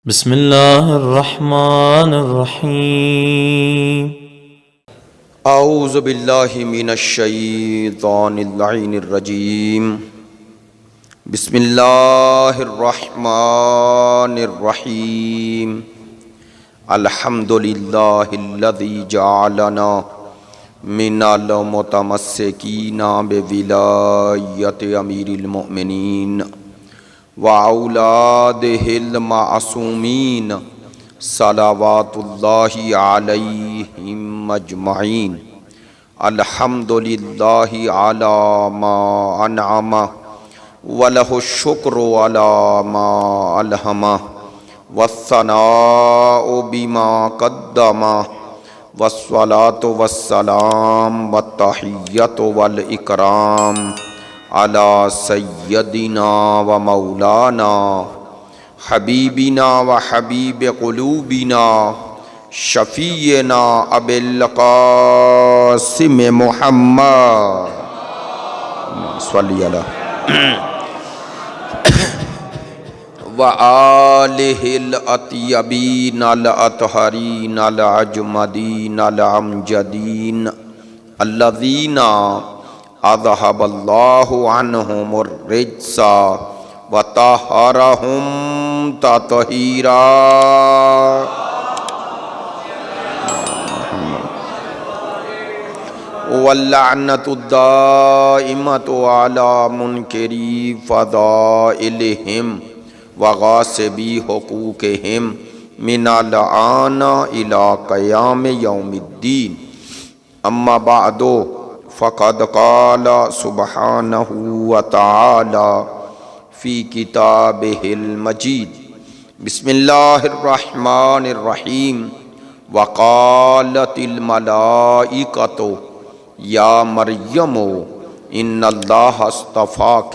بسم اللہ الرحمن الرحیم اعوذ باللہ من الشیطان اللعین الرجیم بسم اللہ الرحمن الرحیم الحمد للہ الذی جعلنا من المتمسکین بولایت امیر المؤمنین وَأَوْلَادِهِ الْمَعْصُومِينَ صلوات اللہ علیہم اجمعین الحمد للہ علی ما انعم وَلَهُ الشُّكْرُ علی ما الہم والثناء بما قدم والصلاة والسلام والتحیۃ والاکرام علی سیدنا و مولانا حبیبنا و حبیب قلوبنا شفیعنا ابی القاسم محمد صلی اللہ و آلہ الاطیبین الاطہرین العجمدین الامجدین الذین اذهب اللہ عنہم الرجس وطہرہم تطہیرا واللعنۃ الدائمۃ علی منکری فضائلہم وغاصبی حقوقہم من الآن الی قیام یوم الدین اما بعد فقد قال سبحانہ وتعالی فی کتابہ المجید بسم اللہ الرحمن الرحیم وقالت الملائکۃ یا مریم ان اللہ اصطفاک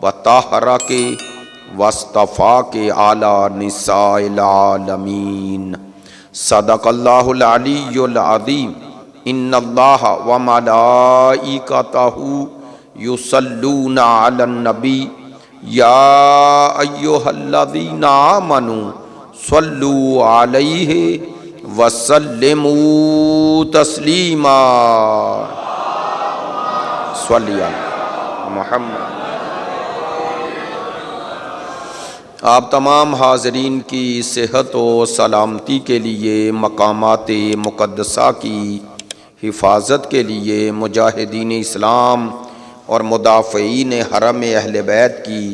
وطہرک واصطفاک علی نساء العالمین صدق اللہ العلی العظیم ان اللہ وملائکتہ یصلون علی النبی یا ایہا الذین آمنوا صلوا علیہ وسلموا تسلیما صلی علی محمد۔ آپ تمام حاضرین کی صحت و سلامتی کے لیے، مقامات مقدسہ کی حفاظت کے لیے، مجاہدین اسلام اور مدافعین حرم اہل بیت کی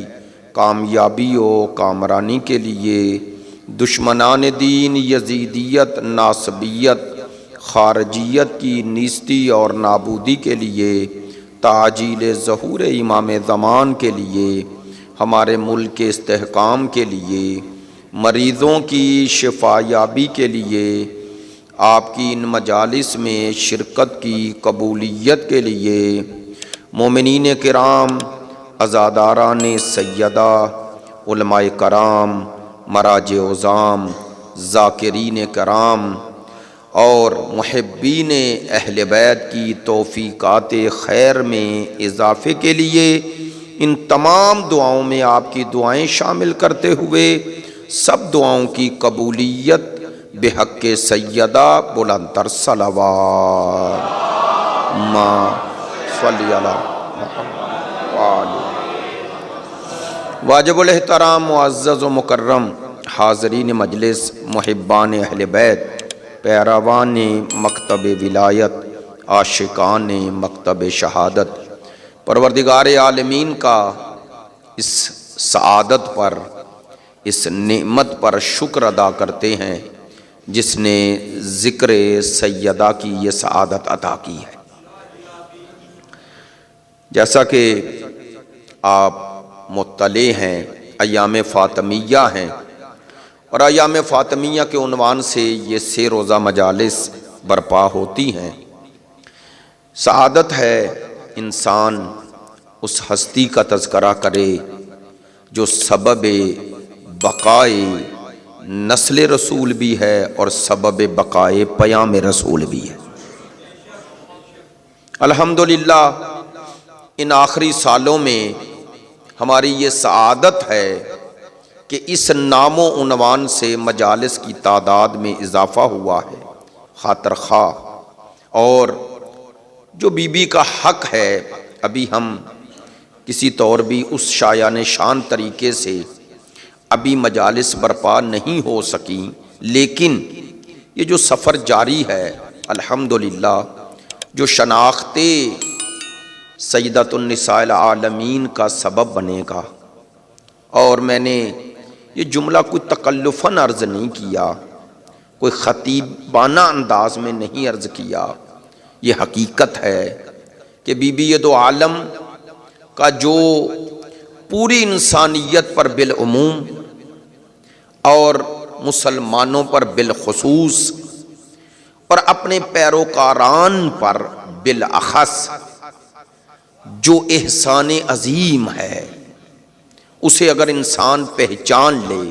کامیابی و کامرانی کے لیے، دشمنان دین یزیدیت، ناصبیت، خارجیت کی نیستی اور نابودی کے لیے، تعجیل ظہور امام زمان کے لیے، ہمارے ملک کے استحکام کے لیے، مریضوں کی شفا یابی کے لیے، آپ کی ان مجالس میں شرکت کی قبولیت کے لیے، مومنین کرام، عزاداران سیدہ، علماء کرام، مراج عظام، ذاکرین کرام اور محبین اہل بیت کی توفیقات خیر میں اضافے کے لیے، ان تمام دعاؤں میں آپ کی دعائیں شامل کرتے ہوئے سب دعاؤں کی قبولیت بحق سیدہ بلندتر صلوات ما صلی علی محمد وآلہ۔ واجب الاحترام معزز و مکرم حاضرین مجلس، محبان اہل بیت، پیروان مکتب ولایت، عاشقان مکتب شہادت، پروردگار عالمین کا اس سعادت پر، اس نعمت پر شکر ادا کرتے ہیں جس نے ذکر سیدہ کی یہ سعادت عطا کی ہے۔ جیسا کہ آپ مطلع ہیں، ایام فاطمیہ ہیں، اور ایام فاطمیہ کے عنوان سے یہ 6 روزہ مجالس برپا ہوتی ہیں۔ سعادت ہے انسان اس ہستی کا تذکرہ کرے جو سبب بقائے نسل رسول بھی ہے اور سبب بقائے پیام رسول بھی ہے۔ الحمدللہ ان آخری سالوں میں ہماری یہ سعادت ہے کہ اس نام و عنوان سے مجالس کی تعداد میں اضافہ ہوا ہے، خاطر خواہ، اور جو بی بی کا حق ہے ابھی ہم کسی طور بھی اس شایان شان طریقے سے ابھی مجالس برپا نہیں ہو سکیں، لیکن یہ جو سفر جاری ہے الحمدللہ جو شناخت سیدۃ النساء العالمین کا سبب بنے گا، اور میں نے یہ جملہ کوئی تکلفاً عرض نہیں کیا، کوئی خطیبانہ انداز میں نہیں عرض کیا، یہ حقیقت ہے کہ بی بی دو عالم کا جو پوری انسانیت پر بالعموم اور مسلمانوں پر بالخصوص اور اپنے پیروکاران پر بالاخص جو احسان عظیم ہے، اسے اگر انسان پہچان لے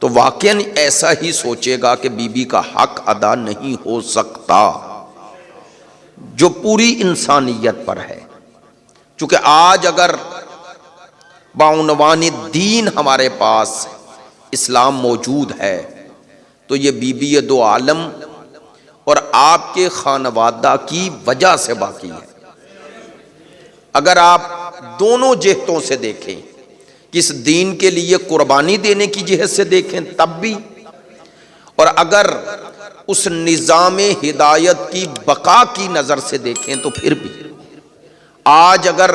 تو واقعاً ایسا ہی سوچے گا کہ بی بی کا حق ادا نہیں ہو سکتا جو پوری انسانیت پر ہے۔ چونکہ آج اگر بعنوان دین ہمارے پاس اسلام موجود ہے تو یہ بی بی دو عالم اور آپ کے خانوادہ کی وجہ سے باقی ہے۔ اگر آپ دونوں جہتوں سے دیکھیں، کس دین کے لیے قربانی دینے کی جہت سے دیکھیں تب بھی، اور اگر اس نظام ہدایت کی بقا کی نظر سے دیکھیں تو پھر بھی، آج اگر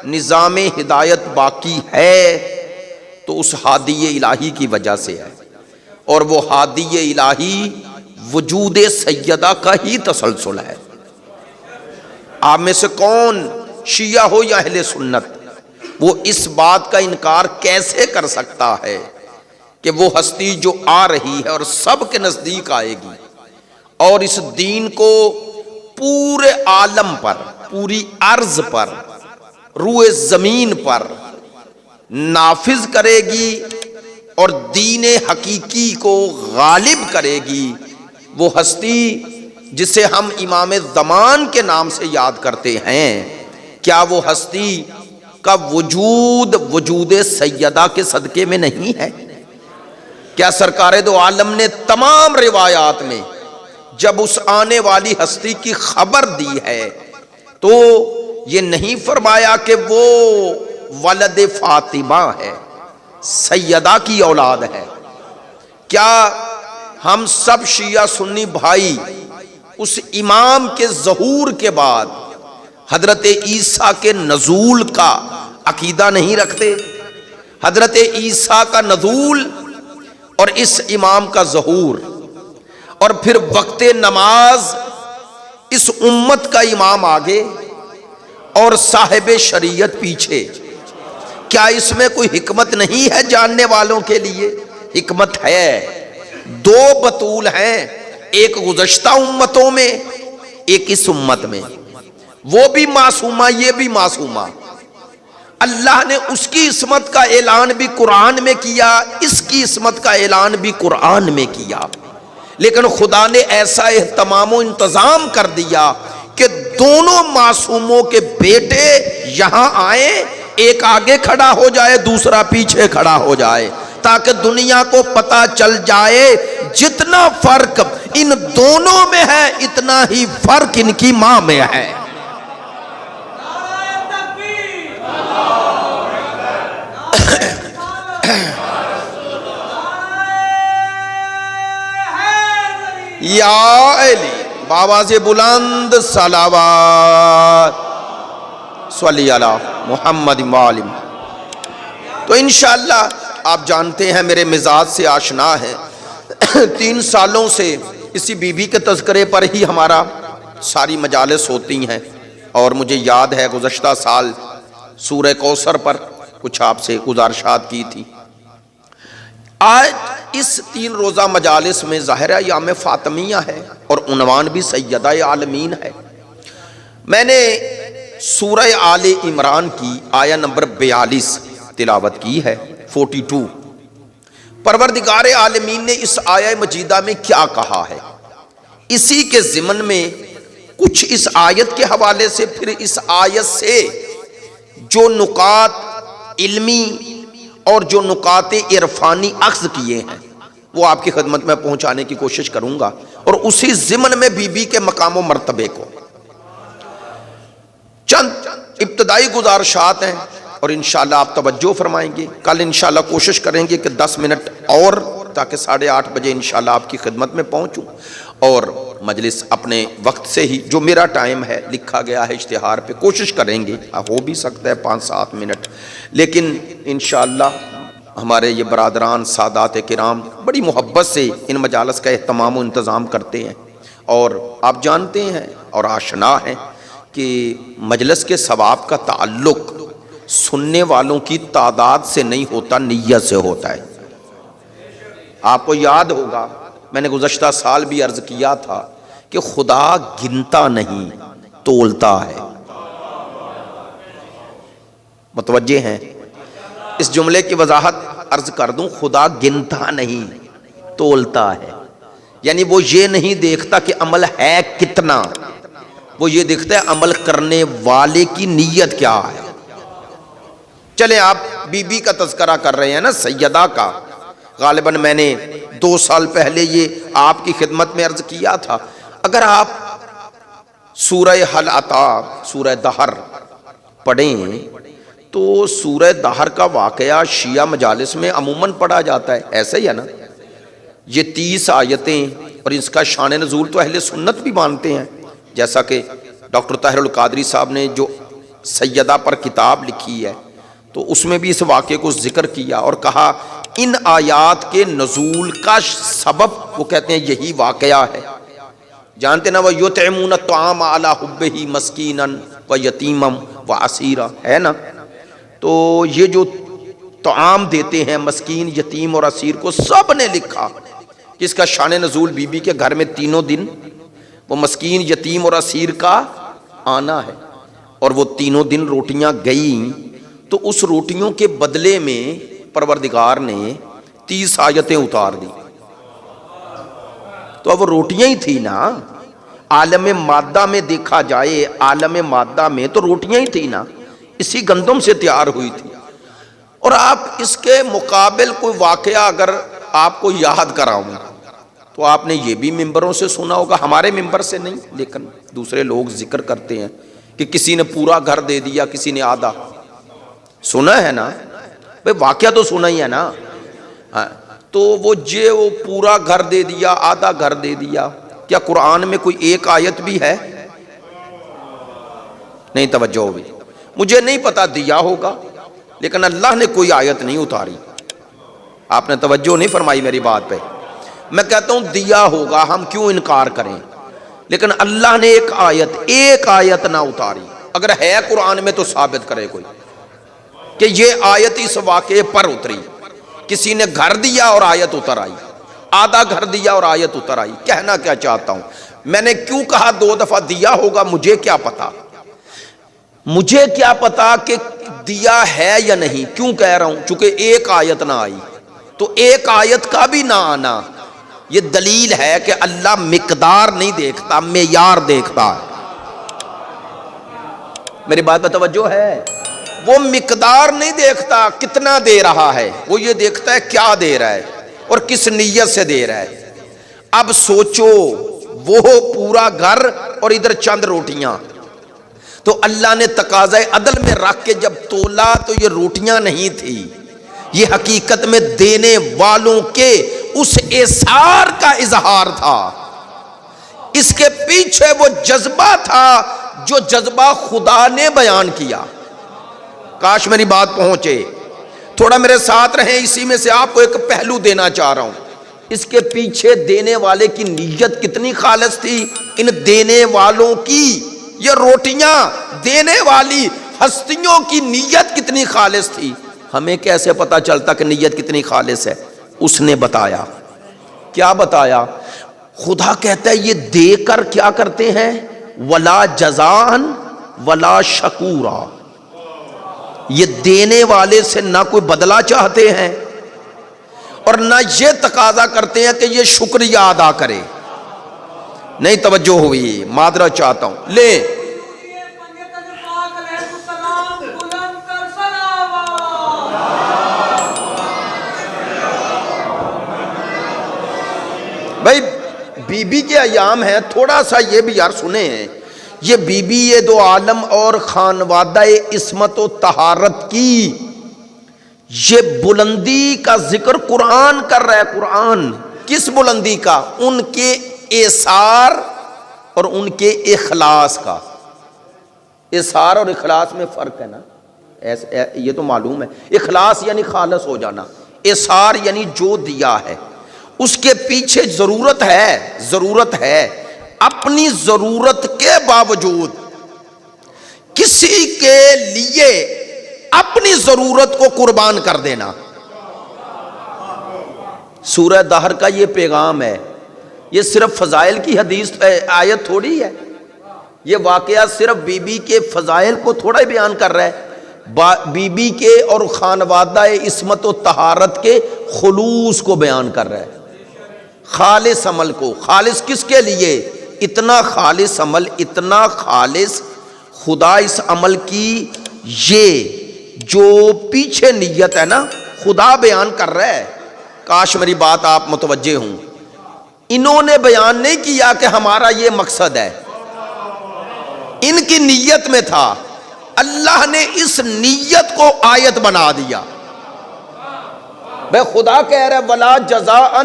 نظام ہدایت باقی ہے تو اس ہادی الہی کی وجہ سے ہے، اور وہ ہادی الہی وجود سیدہ کا ہی تسلسل ہے۔ آپ میں سے کون شیعہ ہو یا اہل سنت، وہ اس بات کا انکار کیسے کر سکتا ہے کہ وہ ہستی جو آ رہی ہے اور سب کے نزدیک آئے گی اور اس دین کو پورے عالم پر، پوری ارض پر، روئے زمین پر نافذ کرے گی اور دین حقیقی کو غالب کرے گی، وہ ہستی جسے ہم امام زمان کے نام سے یاد کرتے ہیں، کیا وہ ہستی کا وجود سیدہ کے صدقے میں نہیں ہے؟ کیا سرکار دو عالم نے تمام روایات میں جب اس آنے والی ہستی کی خبر دی ہے تو یہ نہیں فرمایا کہ وہ ولد فاطمہ ہے، سیدہ کی اولاد ہے؟ کیا ہم سب شیعہ سنی بھائی اس امام کے ظہور کے بعد حضرت عیسیٰ کے نزول کا عقیدہ نہیں رکھتے؟ حضرت عیسیٰ کا نزول اور اس امام کا ظہور، اور پھر وقت نماز اس امت کا امام آگے اور صاحب شریعت پیچھے، کیا اس میں کوئی حکمت نہیں ہے جاننے والوں کے لیے؟ حکمت ہے۔ دو بطول ہیں، ایک گزشتہ امتوں میں، ایک اس امت میں، وہ بھی معصومہ یہ بھی معصومہ۔ اللہ نے اس کی عصمت کا اعلان بھی قرآن میں کیا، اس کی عصمت کا اعلان بھی قرآن میں کیا، لیکن خدا نے ایسا اہتمام و انتظام کر دیا کہ دونوں معصوموں کے بیٹے یہاں آئیں، ایک آگے کھڑا ہو جائے دوسرا پیچھے کھڑا ہو جائے، تاکہ دنیا کو پتا چل جائے جتنا فرق ان دونوں میں ہے اتنا ہی فرق ان کی ماں میں ہے۔ یا علی بآواز بلند صلوات صلی علی محمد وآلہ۔ تو انشاءاللہ آپ جانتے ہیں، میرے مزاج سے آشنا ہے، 3 سالوں سے اسی بی بی کے تذکرے پر ہی ہمارا ساری مجالس ہوتی ہیں، اور مجھے یاد ہے گزشتہ سال سورہ کوثر پر کچھ آپ سے گزارشات کی تھی۔ آج اس 3 روزہ مجالس میں ظاہر ایام فاطمیہ ہے اور عنوان بھی سیدہ عالمین ہے۔ میں نے سورہ آل عمران کی آیہ نمبر 42 تلاوت کی ہے، 42۔ پروردگار عالمین نے اس آیہ مجیدہ میں کیا کہا ہے، اسی کے ضمن میں کچھ اس آیت کے حوالے سے، پھر اس آیت سے جو نکات علمی اور جو نکات عرفانی اخذ کیے ہیں وہ آپ کی خدمت میں پہنچانے کی کوشش کروں گا، اور اسی ضمن میں بی بی کے مقام و مرتبے کو چند ابتدائی گزارشات ہیں اور انشاءاللہ آپ توجہ فرمائیں گے۔ کل انشاءاللہ کوشش کریں گے کہ 10 منٹ اور، تاکہ 8:30 بجے انشاءاللہ آپ کی خدمت میں پہنچوں، اور مجلس اپنے وقت سے ہی جو میرا ٹائم ہے لکھا گیا ہے اشتہار پہ کوشش کریں گے، ہو بھی سکتا ہے 5-7 منٹ، لیکن انشاءاللہ ہمارے یہ برادران سادات کرام بڑی محبت سے ان مجالس کا اہتمام و انتظام کرتے ہیں، اور آپ جانتے ہیں اور آشنا ہیں کہ مجلس کے ثواب کا تعلق سننے والوں کی تعداد سے نہیں ہوتا، نیت سے ہوتا ہے۔ آپ کو یاد ہوگا میں نے گزشتہ سال بھی عرض کیا تھا کہ خدا گنتا نہیں، تولتا ہے۔ متوجہ ہیں؟ اس جملے کی وضاحت عرض کر دوں، خدا گنتا نہیں، تولتا ہے، یعنی وہ یہ نہیں دیکھتا کہ عمل ہے کتنا، وہ یہ دیکھتا ہے عمل کرنے والے کی نیت کیا ہے۔ چلیں آپ بی بی کا تذکرہ کر رہے ہیں نا، سیدہ کا، غالباً میں نے 2 سال پہلے یہ آپ کی خدمت میں عرض کیا تھا۔ اگر آپ سورہ حل عطا، سورہ دہر پڑھیں تو سورہ دہر کا واقعہ شیعہ مجالس میں عموماً پڑھا جاتا ہے، ایسا ہی ہے نا؟ یہ 30 آیتیں اور اس کا شان نزول تو اہل سنت بھی مانتے ہیں، جیسا کہ ڈاکٹر طاہر القادری صاحب نے جو سیدہ پر کتاب لکھی ہے تو اس میں بھی اس واقعے کو ذکر کیا اور کہا ان آیات کے نزول کا سبب وہ کہتے ہیں یہی واقعہ ہے۔ جانتے نا، وَيُطْعِمُونَ الطَّعَامَ عَلَىٰ حُبِّهِ مَسْكِينًا وَيَتِيمًا وَأَسِيرًا، ہے نا؟ تو یہ جو طعام دیتے ہیں مسکین، یتیم اور اسیر کو، سب نے لکھا کہ اس کا شان نزول بی بی کے گھر میں 3 دن وہ مسکین، یتیم اور اسیر کا آنا ہے، اور وہ 3 دن روٹیاں گئیں تو اس روٹیوں کے بدلے میں پروردگار نے 30 آیتیں اتار دی۔ تو اب وہ روٹیاں ہی تھی نا، عالم مادہ میں دیکھا جائے، عالم مادہ میں تو روٹیاں ہی تھی نا، اسی گندم سے تیار ہوئی تھی۔ اور آپ اس کے مقابل کوئی واقعہ اگر آپ کو یاد کراؤں تو آپ نے یہ بھی ممبروں سے سنا ہوگا، ہمارے ممبر سے نہیں لیکن دوسرے لوگ ذکر کرتے ہیں کہ کسی نے پورا گھر دے دیا، کسی نے آدھا۔ سنا ہے نا بھئی، واقعہ تو سنا ہی ہے نا۔ تو وہ پورا گھر دے دیا، آدھا گھر دے دیا، کیا قرآن میں کوئی ایک آیت بھی ہے؟ نہیں توجہ ہوئی، مجھے نہیں پتا، دیا ہوگا لیکن اللہ نے کوئی آیت نہیں اتاری۔ آپ نے توجہ نہیں فرمائی میری بات پہ۔ میں کہتا ہوں دیا ہوگا، ہم کیوں انکار کریں، لیکن اللہ نے ایک آیت نہ اتاری۔ اگر ہے قرآن میں تو ثابت کرے کوئی کہ یہ آیت اس واقعے پر اتری، کسی نے گھر دیا اور آیت اتر آئی، آدھا گھر دیا اور آیت اتر آئی۔ کہنا کیا چاہتا ہوں، میں نے کیوں کہا 2 دفعہ دیا ہوگا، مجھے کیا پتا کہ دیا ہے یا نہیں، کیوں کہہ رہا ہوں، چونکہ ایک آیت نہ آئی، تو ایک آیت کا بھی نہ آنا یہ دلیل ہے کہ اللہ مقدار نہیں دیکھتا، معیار دیکھتا ہے۔ میری بات پہ توجہ ہے؟ وہ مقدار نہیں دیکھتا کتنا دے رہا ہے، وہ یہ دیکھتا ہے کیا دے رہا ہے اور کس نیت سے دے رہا ہے۔ اب سوچو، وہ پورا گھر اور ادھر چند روٹیاں، تو اللہ نے تقاضۂ عدل میں رکھ کے جب تولا تو یہ روٹیاں نہیں تھی، یہ حقیقت میں دینے والوں کے اس احسار کا اظہار تھا۔ اس کے پیچھے وہ جذبہ تھا جو جذبہ خدا نے بیان کیا۔ کاش میری بات پہنچے، تھوڑا میرے ساتھ رہیں، اسی میں سے آپ کو ایک پہلو دینا چاہ رہا ہوں۔ اس کے پیچھے دینے والے کی نیت کتنی خالص تھی، ان دینے والوں کی، یہ روٹیاں دینے والی ہستیوں کی نیت کتنی خالص تھی۔ ہمیں کیسے پتا چلتا کہ نیت کتنی خالص ہے؟ اس نے بتایا۔ کیا بتایا؟ خدا کہتا ہے یہ دے کر کیا کرتے ہیں، ولا جزان ولا شکورا، یہ دینے والے سے نہ کوئی بدلہ چاہتے ہیں اور نہ یہ تقاضا کرتے ہیں کہ یہ شکریہ ادا کرے۔ نہیں توجہ ہوئی، معذرت چاہتا ہوں، لے بی کے ایام ہیں، تھوڑا سا یہ بھی یار سنیں ہیں، یہ بی بی یہ دو عالم اور خانوادہ عصمت و طہارت کی یہ بلندی کا ذکر قرآن کر رہا ہے۔ قرآن کس بلندی کا؟ ان کے ایثار اور ان کے اخلاص کا۔ ایثار اور اخلاص میں فرق ہے نا، یہ تو معلوم ہے۔ اخلاص یعنی خالص ہو جانا، ایثار یعنی جو دیا ہے اس کے پیچھے ضرورت ہے، اپنی ضرورت کے باوجود کسی کے لیے اپنی ضرورت کو قربان کر دینا۔ سورہ دہر کا یہ پیغام ہے، یہ صرف فضائل کی حدیث آیت تھوڑی ہے، یہ واقعہ صرف بی بی کے فضائل کو تھوڑا ہی بیان کر رہا ہے، بی بی کے اور خانوادہ عصمت و طہارت کے خلوص کو بیان کر رہا ہے، خالص عمل کو۔ خالص کس کے لیے؟ اتنا خالص عمل، اتنا خالص خدا اس عمل کی یہ جو پیچھے نیت ہے نا خدا بیان کر رہا ہے۔ کاش میری بات آپ متوجہ ہوں، انہوں نے بیان نہیں کیا کہ ہمارا یہ مقصد ہے، ان کی نیت میں تھا، اللہ نے اس نیت کو آیت بنا دیا۔ بے خدا کہہ رہے ولا جزاء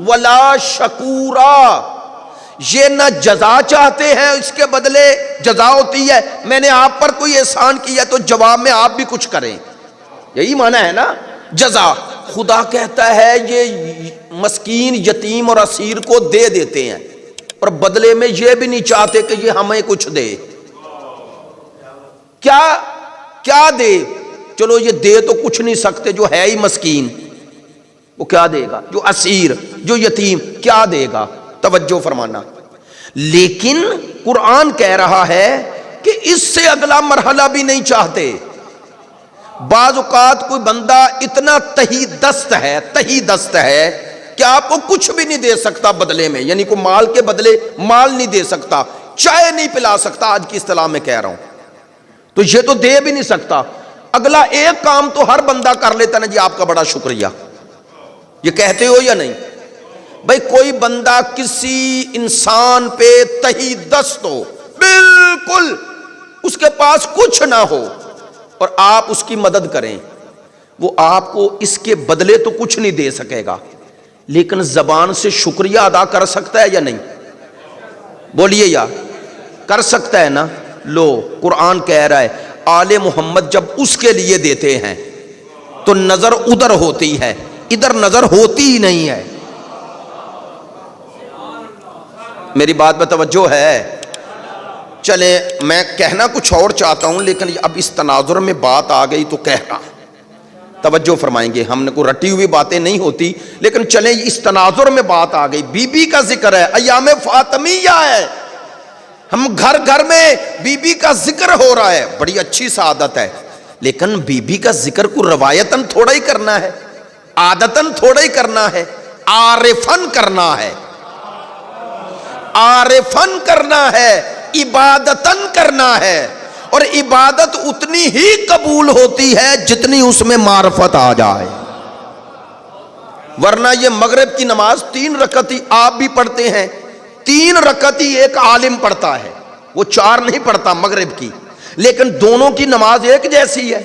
ولا شکورا، یہ نہ جزا چاہتے ہیں، اس کے بدلے جزا ہوتی ہے میں نے آپ پر کوئی احسان کیا تو جواب میں آپ بھی کچھ کریں، یہی معنی ہے نا جزا۔ خدا کہتا ہے یہ مسکین یتیم اور اسیر کو دے دیتے ہیں اور بدلے میں یہ بھی نہیں چاہتے کہ یہ ہمیں کچھ دے۔ کیا دے؟ چلو یہ دے تو کچھ نہیں سکتے، جو ہے ہی مسکین وہ کیا دے گا، جو اسیر جو یتیم کیا دے گا؟ توجہ فرمانا۔ لیکن قرآن کہہ رہا ہے کہ اس سے اگلا مرحلہ بھی نہیں چاہتے۔ بعض اوقات کوئی بندہ اتنا تہی دست ہے کہ آپ کو کچھ بھی نہیں دے سکتا بدلے میں، یعنی کوئی مال کے بدلے مال نہیں دے سکتا، چائے نہیں پلا سکتا، آج کی اصطلاح میں کہہ رہا ہوں، تو یہ تو دے بھی نہیں سکتا۔ اگلا ایک کام تو ہر بندہ کر لیتا نا، جی آپ کا بڑا شکریہ، یہ کہتے ہو یا نہیں؟ بھائی کوئی بندہ کسی انسان پہ تہی دست ہو، بالکل اس کے پاس کچھ نہ ہو اور آپ اس کی مدد کریں، وہ آپ کو اس کے بدلے تو کچھ نہیں دے سکے گا، لیکن زبان سے شکریہ ادا کر سکتا ہے یا نہیں؟ بولیے یا کر سکتا ہے نا؟ لو قرآن کہہ رہا ہے آل محمد جب اس کے لیے دیتے ہیں تو نظر ادھر ہوتی ہے، ادھر نظر ہوتی ہی نہیں ہے۔ میری بات میں توجہ ہے؟ چلیں میں کہنا کچھ اور چاہتا ہوں، لیکن اب اس تناظر میں بات آ گئی تو کہہ رہا، توجہ فرمائیں گے، ہم نے کوئی رٹی ہوئی باتیں نہیں ہوتی، لیکن چلیں اس تناظر میں بات آ گئی، بی بی کا ذکر ہے، ایام فاطمیہ ہے، ہم گھر گھر میں بی بی کا ذکر ہو رہا ہے، بڑی اچھی سعادت ہے، لیکن بی بی کا ذکر کو روایتاً تھوڑا ہی کرنا ہے، عادتاً تھوڑا ہی کرنا ہے، عارفاً کرنا ہے، عارفاً کرنا ہے، عبادتاً کرنا ہے، اور عبادت اتنی ہی قبول ہوتی ہے جتنی اس میں معرفت آ جائے، ورنہ یہ مغرب کی نماز 3 رکعت ہی آپ بھی پڑھتے ہیں، 3 رکعت ہی ایک عالم پڑھتا ہے، وہ 4 نہیں پڑھتا مغرب کی، لیکن دونوں کی نماز ایک جیسی ہے۔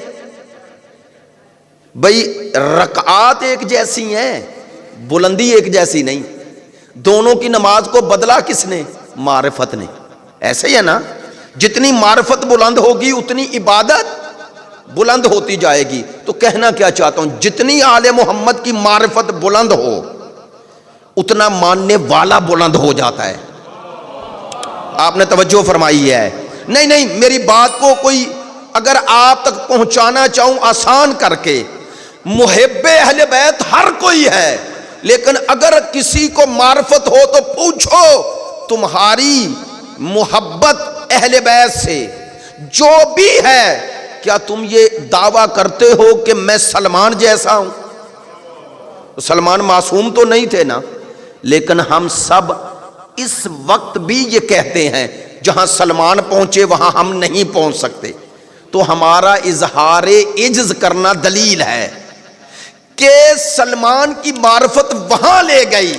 بھئی رکعات ایک جیسی ہیں، بلندی ایک جیسی نہیں، دونوں کی نماز کو بدلا کس نے؟ معرفت نے۔ ایسے ہی ہے نا، جتنی معرفت بلند ہوگی اتنی عبادت بلند ہوتی جائے گی۔ تو کہنا کیا چاہتا ہوں، جتنی آل محمد کی معرفت بلند ہو اتنا ماننے والا بلند ہو جاتا ہے۔ آپ نے توجہ فرمائی ہے؟ نہیں میری بات کو کوئی اگر آپ تک پہنچانا چاہوں آسان کر کے، محب اہل بیت ہر کوئی ہے، لیکن اگر کسی کو معرفت ہو تو پوچھو تمہاری محبت اہل بیت سے جو بھی ہے، کیا تم یہ دعویٰ کرتے ہو کہ میں سلمان جیسا ہوں؟ سلمان معصوم تو نہیں تھے نا، لیکن ہم سب اس وقت بھی یہ کہتے ہیں جہاں سلمان پہنچے وہاں ہم نہیں پہنچ سکتے، تو ہمارا اظہار عجز کرنا دلیل ہے کہ سلمان کی معرفت وہاں لے گئی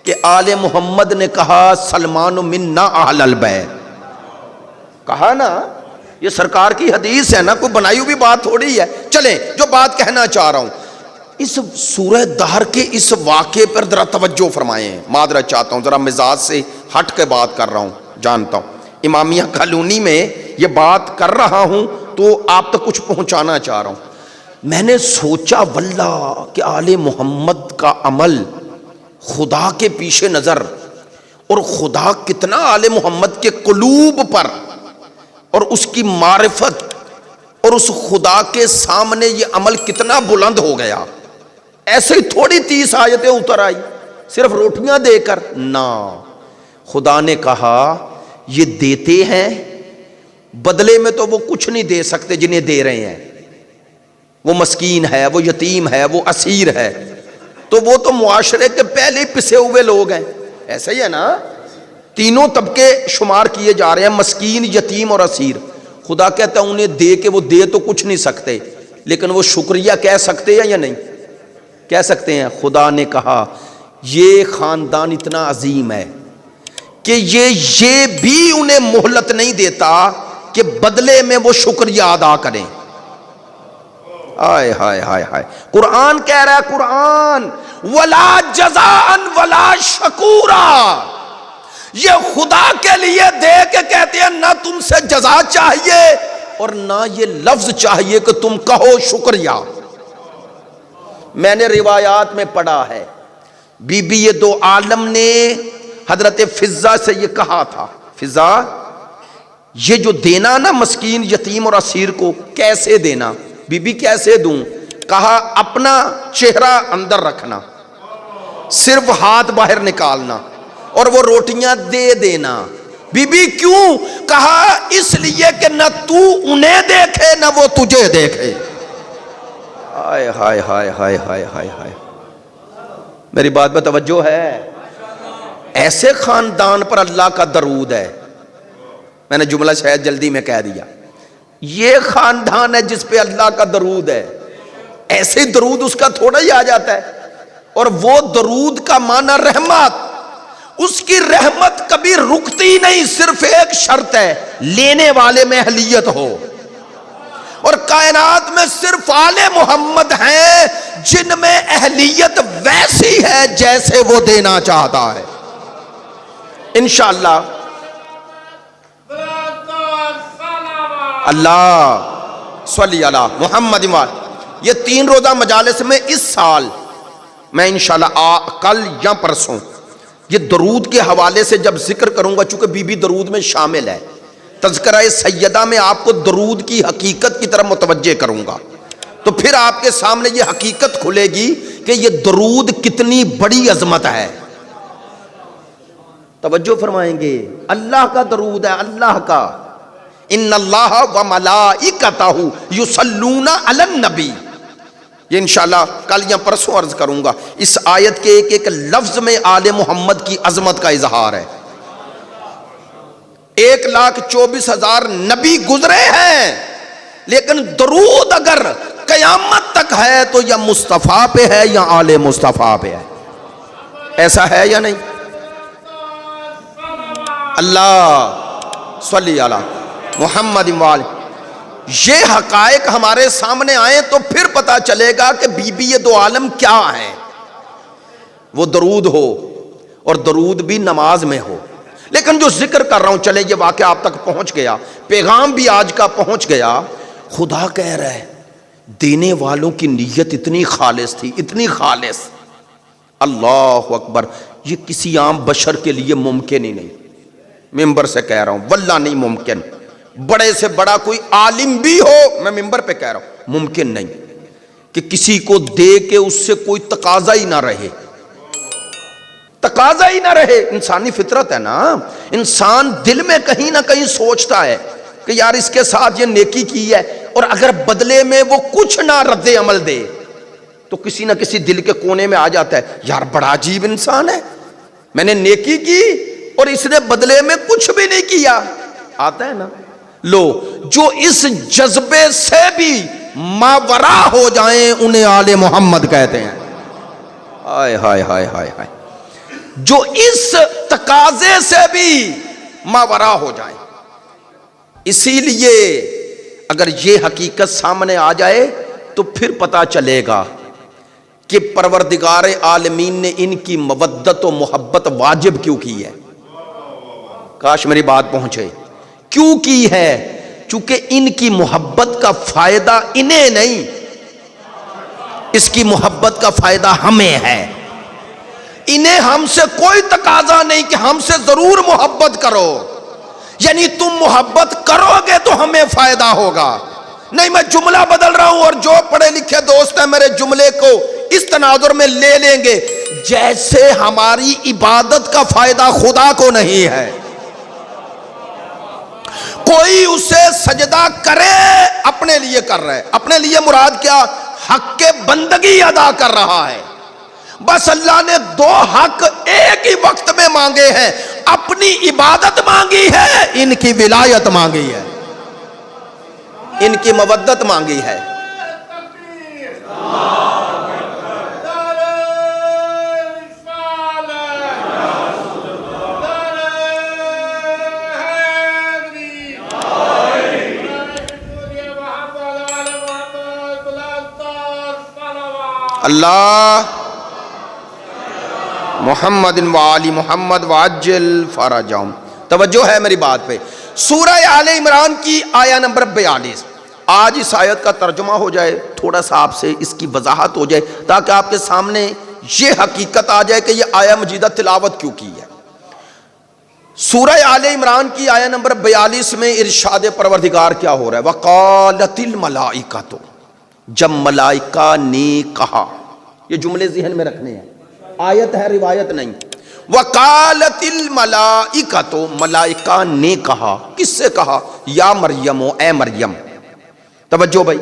کہ آل محمد نے کہا سلمان منا اہل البیت، کہا نا، یہ سرکار کی حدیث ہے نا، کوئی بنائی ہوئی بات تھوڑی ہے۔ چلیں جو بات کہنا چاہ رہا ہوں، اس سورہ دہر کے اس واقعے پر ذرا توجہ فرمائیں، معذرت چاہتا ہوں، ذرا مزاج سے ہٹ کے بات کر رہا ہوں، جانتا ہوں امامیہ کالونی میں یہ بات کر رہا ہوں تو آپ تک کچھ پہنچانا چاہ رہا ہوں۔ میں نے سوچا واللہ کہ آل محمد کا عمل خدا کے پیش نظر، اور خدا کتنا آل محمد کے قلوب پر اور اس کی معرفت اور اس خدا کے سامنے یہ عمل کتنا بلند ہو گیا۔ ایسے ہی تھوڑی 30 آیتیں اتر آئی صرف روٹیاں دے کر، نہ، خدا نے کہا یہ دیتے ہیں، بدلے میں تو وہ کچھ نہیں دے سکتے جنہیں دے رہے ہیں، وہ مسکین ہے، وہ یتیم ہے، وہ اسیر ہے، تو وہ تو معاشرے کے پہلے پسے ہوئے لوگ ہیں، ایسا ہی ہے نا، تینوں طبقے شمار کیے جا رہے ہیں، مسکین، یتیم اور اسیر۔ خدا کہتا ہے انہیں دے کے، وہ دے تو کچھ نہیں سکتے لیکن وہ شکریہ کہہ سکتے ہیں یا نہیں؟ کہہ سکتے ہیں۔ خدا نے کہا یہ خاندان اتنا عظیم ہے کہ یہ بھی انہیں مہلت نہیں دیتا کہ بدلے میں وہ شکریہ ادا کریں۔ آئے ہائے ہائے ہائے، قرآن کہہ رہا ہے، قرآن ولا جزاء ولا شکورا، یہ خدا کے لیے دے کے کہتے ہیں نہ تم سے جزا چاہیے اور نہ یہ لفظ چاہیے کہ تم کہو شکریہ۔ میں نے روایات میں پڑھا ہے بی بی یہ دو عالم نے حضرت فضہ سے یہ کہا تھا، فضہ یہ جو دینا نا مسکین، یتیم اور اسیر کو، کیسے دینا؟ بی بی کیسے دوں؟ کہا اپنا چہرہ اندر رکھنا، صرف ہاتھ باہر نکالنا اور وہ روٹیاں دے دینا۔ بی بی کیوں؟ کہا اس لیے کہ نہ تو انہیں دیکھے نہ وہ تجھے دیکھے۔ ہائے ہائے ہائے ہائے ہائے ہائے ہائے، میری بات پہ توجہ ہے؟ ایسے خاندان پر اللہ کا درود ہے۔ میں نے جملہ شاید جلدی میں کہہ دیا، یہ خاندان ہے جس پہ اللہ کا درود ہے، ایسے درود اس کا تھوڑا ہی آ جاتا ہے، اور وہ درود کا معنی رحمت، اس کی رحمت کبھی رکتی نہیں، صرف ایک شرط ہے، لینے والے میں اہلیت ہو، اور کائنات میں صرف آل محمد ہیں جن میں اہلیت ویسی ہے جیسے وہ دینا چاہتا ہے۔ انشاءاللہ اللہ صلی اللہ محمد وآلہ، یہ 3 روزہ مجالس میں اس سال میں انشاءاللہ کل یا پرسوں یہ درود کے حوالے سے جب ذکر کروں گا، چونکہ بی بی درود میں شامل ہے، تذکرہ سیدہ میں آپ کو درود کی حقیقت کی طرف متوجہ کروں گا، تو پھر آپ کے سامنے یہ حقیقت کھلے گی کہ یہ درود کتنی بڑی عظمت ہے۔ توجہ فرمائیں گے، اللہ کا درود ہے، اللہ کا، ان اللہ و ملائکتہ یصلون علی النبی، یہ انشاءاللہ کل یا پرسوں عرض کروں گا۔ اس آیت کے ایک ایک لفظ میں آل محمد کی عظمت کا اظہار ہے۔ 1,24,000 نبی گزرے ہیں، لیکن درود اگر قیامت تک ہے تو یا مصطفیٰ پہ ہے یا آل مصطفیٰ پہ ہے، ایسا ہے یا نہیں؟ اللہ صلی علی محمد وآلہ، یہ حقائق ہمارے سامنے آئیں تو پھر پتا چلے گا کہ بی بی یہ دو عالم کیا ہیں۔ وہ درود ہو، اور درود بھی نماز میں ہو، لیکن جو ذکر کر رہا ہوں، چلے یہ واقعہ آپ تک پہنچ گیا، پیغام بھی آج کا پہنچ گیا۔ خدا کہہ رہا ہے دینے والوں کی نیت اتنی خالص تھی، اتنی خالص، اللہ اکبر، یہ کسی عام بشر کے لیے ممکن ہی نہیں، ممبر سے کہہ رہا ہوں، واللہ نہیں ممکن، بڑے سے بڑا کوئی عالم بھی ہو، میں ممبر پہ کہہ رہا ہوں، ممکن نہیں کہ کسی کو دے کے اس سے کوئی تقاضا ہی نہ رہے، تقاضا ہی نہ رہے۔ انسانی فطرت ہے نا، انسان دل میں کہیں نہ کہیں سوچتا ہے کہ یار اس کے ساتھ یہ نیکی کی ہے، اور اگر بدلے میں وہ کچھ نہ رد عمل دے تو کسی نہ کسی دل کے کونے میں آ جاتا ہے یار بڑا عجیب انسان ہے، میں نے نیکی کی اور اس نے بدلے میں کچھ بھی نہیں کیا، آتا ہے نا۔ لو، جو اس جذبے سے بھی ماورا ہو جائیں انہیں آل محمد کہتے ہیں۔ ہائے ہائے ہائے ہائے ہائے، جو اس تقاضے سے بھی ماورا ہو جائے۔ اسی لیے اگر یہ حقیقت سامنے آ جائے تو پھر پتا چلے گا کہ پروردگار عالمین نے ان کی مودت و محبت واجب کیوں کی ہے۔ کاش میری بات پہنچے۔ کیوں کی ہے؟ چونکہ ان کی محبت کا فائدہ انہیں نہیں، اس کی محبت کا فائدہ ہمیں ہے۔ انہیں ہم سے کوئی تقاضا نہیں کہ ہم سے ضرور محبت کرو، یعنی تم محبت کرو گے تو ہمیں فائدہ ہوگا۔ نہیں، میں جملہ بدل رہا ہوں اور جو پڑھے لکھے دوست ہیں میرے جملے کو اس تناظر میں لے لیں گے، جیسے ہماری عبادت کا فائدہ خدا کو نہیں ہے۔ کوئی اسے سجدہ کرے اپنے لیے کر رہا ہے، اپنے لیے مراد کیا؟ حق کے بندگی ادا کر رہا ہے۔ بس اللہ نے دو حق ایک ہی وقت میں مانگے ہیں، اپنی عبادت مانگی ہے، ان کی ولایت مانگی ہے، ان کی مودت مانگی ہے۔ اللہ محمد وآل محمد وعجل فرجہم۔ توجہ ہے میری بات پہ۔ سورہ آل عمران کی آیہ نمبر 42۔ آج اس آیت کا ترجمہ ہو جائے، تھوڑا سا آپ سے اس کی وضاحت ہو جائے تاکہ آپ کے سامنے یہ حقیقت آ جائے کہ یہ آیہ مجیدہ تلاوت کیوں کی ہے۔ سورہ آل عمران کی آیہ نمبر 42 میں ارشاد پروردگار کیا ہو رہا ہے؟ وقالت الملائکۃ، جب ملائکہ نے کہا، یہ جملے ذہن میں رکھنے ہیں، آیت ہے روایت نہیں۔ وقالت الملائکۃ، ملائکہ نے کہا، کس سے کہا؟ یا مریم، اے مریم۔ توجہ بھائی،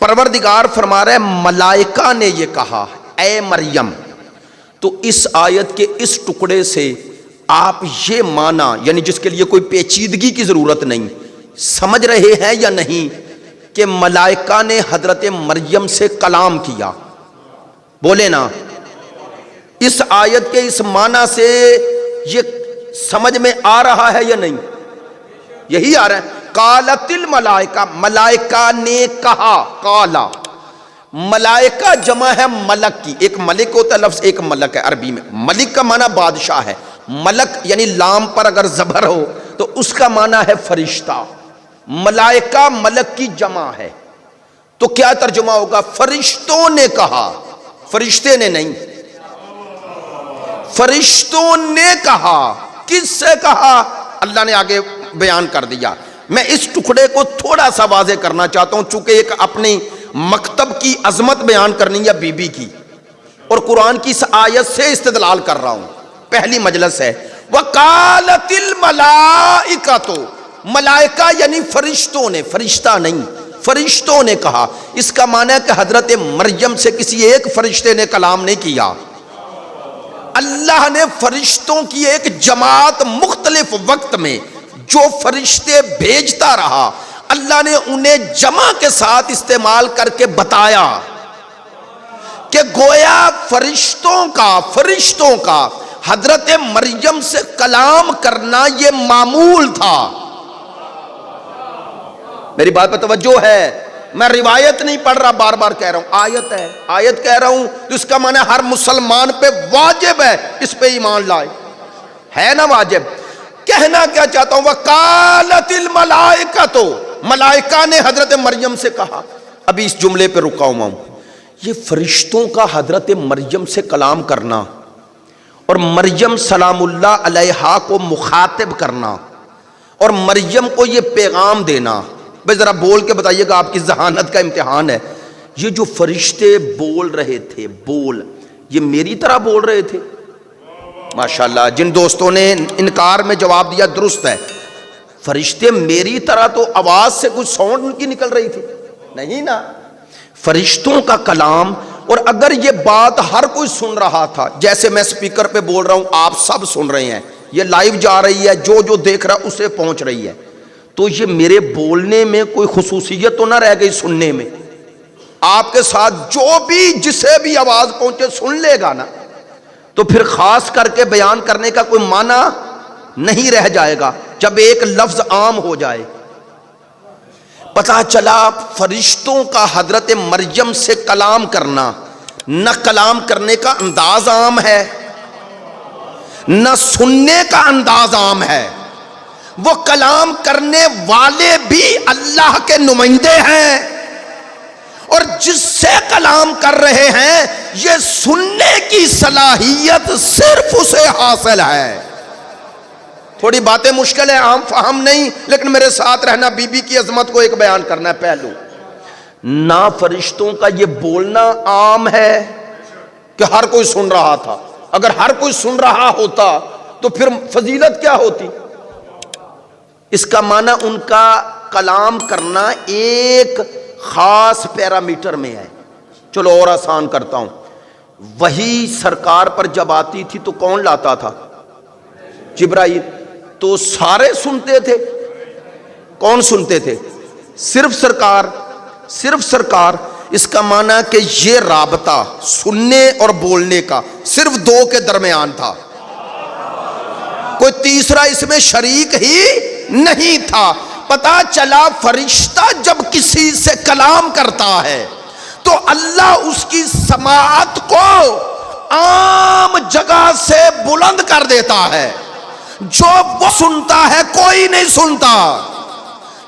پروردگار فرما رہا ہے ملائکہ نے یہ کہا اے مریم۔ تو اس آیت کے اس ٹکڑے سے آپ یہ مانا، یعنی جس کے لیے کوئی پیچیدگی کی ضرورت نہیں، سمجھ رہے ہیں یا نہیں کہ ملائکہ نے حضرت مریم سے کلام کیا؟ بولے نا۔ اس آیت کے اس معنی سے یہ سمجھ میں آ رہا ہے یا نہیں؟ یہی آ رہا ہے۔ قالت الملائکہ، ملائکہ نے کہا، قالا، ملائکہ جمع ہے ملک کی، ایک ملک ہوتا ہے لفظ، ایک ملک ہے عربی میں۔ ملک کا معنی بادشاہ ہے، ملک یعنی لام پر اگر زبر ہو تو اس کا معنی ہے فرشتہ۔ ملائکہ ملک کی جمع ہے، تو کیا ترجمہ ہوگا؟ فرشتوں نے کہا، فرشتے نے نہیں، فرشتوں نے کہا۔ کس سے کہا؟ اللہ نے آگے بیان کر دیا۔ میں اس ٹکڑے کو تھوڑا سا واضح کرنا چاہتا ہوں، چونکہ ایک اپنی مکتب کی عظمت بیان کرنی ہے بی بی کی، اور قرآن کی اس آیت سے استدلال کر رہا ہوں، پہلی مجلس ہے۔ وقالت الملائکۃ، ملائکہ یعنی فرشتوں نے، فرشتہ نہیں، فرشتوں نے کہا۔ اس کا معنی ہے کہ حضرت مریم سے کسی ایک فرشتے نے کلام نہیں کیا، اللہ نے فرشتوں کی ایک جماعت مختلف وقت میں جو فرشتے بھیجتا رہا، اللہ نے انہیں جمع کے ساتھ استعمال کر کے بتایا کہ گویا فرشتوں کا حضرت مریم سے کلام کرنا یہ معمول تھا۔ میری بات پہ توجہ ہے، میں روایت نہیں پڑھ رہا، بار بار کہہ رہا ہوں، آیت ہے، آیت کہہ رہا ہوں تو اس کا معنی ہر مسلمان پہ واجب ہے اس پہ ایمان لائے، ہے نا واجب۔ کہنا کیا چاہتا ہوں؟ وقالت الملائکۃ، ملائکہ نے حضرت مریم سے کہا۔ ابھی اس جملے پہ رکا ہوا ہوں، یہ فرشتوں کا حضرت مریم سے کلام کرنا اور مریم سلام اللہ علیہا کو مخاطب کرنا اور مریم کو یہ پیغام دینا، بھئی ذرا بول کے بتائیے گا، آپ کی ذہانت کا امتحان ہے۔ یہ جو فرشتے بول رہے تھے، یہ میری طرح بول رہے تھے؟ ماشاءاللہ، جن دوستوں نے انکار میں جواب دیا درست ہے، فرشتے میری طرح تو آواز سے کچھ ساؤنڈ ان کی نکل رہی تھی؟ نہیں نا، فرشتوں کا کلام۔ اور اگر یہ بات ہر کوئی سن رہا تھا، جیسے میں سپیکر پہ بول رہا ہوں، آپ سب سن رہے ہیں، یہ لائیو جا رہی ہے، جو دیکھ رہا اسے پہنچ رہی ہے، تو یہ میرے بولنے میں کوئی خصوصیت تو نہ رہ گئی سننے میں؟ آپ کے ساتھ جو بھی جسے بھی آواز پہنچے سن لے گا نا؟ تو پھر خاص کر کے بیان کرنے کا کوئی معنی نہیں رہ جائے گا جب ایک لفظ عام ہو جائے۔ پتہ چلا فرشتوں کا حضرت مریم سے کلام کرنا، نہ کلام کرنے کا انداز عام ہے، نہ سننے کا انداز عام ہے، وہ کلام کرنے والے بھی اللہ کے نمائندے ہیں، اور جس سے کلام کر رہے ہیں یہ سننے کی صلاحیت صرف اسے حاصل ہے۔ تھوڑی باتیں مشکل ہیں، عام فہم نہیں، لیکن میرے ساتھ رہنا، بی بی کی عظمت کو ایک بیان کرنا ہے۔ پہلو، نہ فرشتوں کا یہ بولنا عام ہے کہ ہر کوئی سن رہا تھا، اگر ہر کوئی سن رہا ہوتا تو پھر فضیلت کیا ہوتی؟ اس کا معنی ان کا کلام کرنا ایک خاص پیرامیٹر میں ہے۔ چلو اور آسان کرتا ہوں، وہی سرکار پر جب آتی تھی تو کون لاتا تھا؟ جبرائیل۔ تو سارے سنتے تھے؟ کون سنتے تھے؟ صرف سرکار، صرف سرکار۔ اس کا معنی کہ یہ رابطہ سننے اور بولنے کا صرف دو کے درمیان تھا، کوئی تیسرا اس میں شریک ہی نہیں تھا۔ پتہ چلا فرشتہ جب کسی سے کلام کرتا ہے تو اللہ اس کی سماعت کو عام جگہ سے بلند کر دیتا ہے۔ جو وہ سنتا ہے کوئی نہیں سنتا،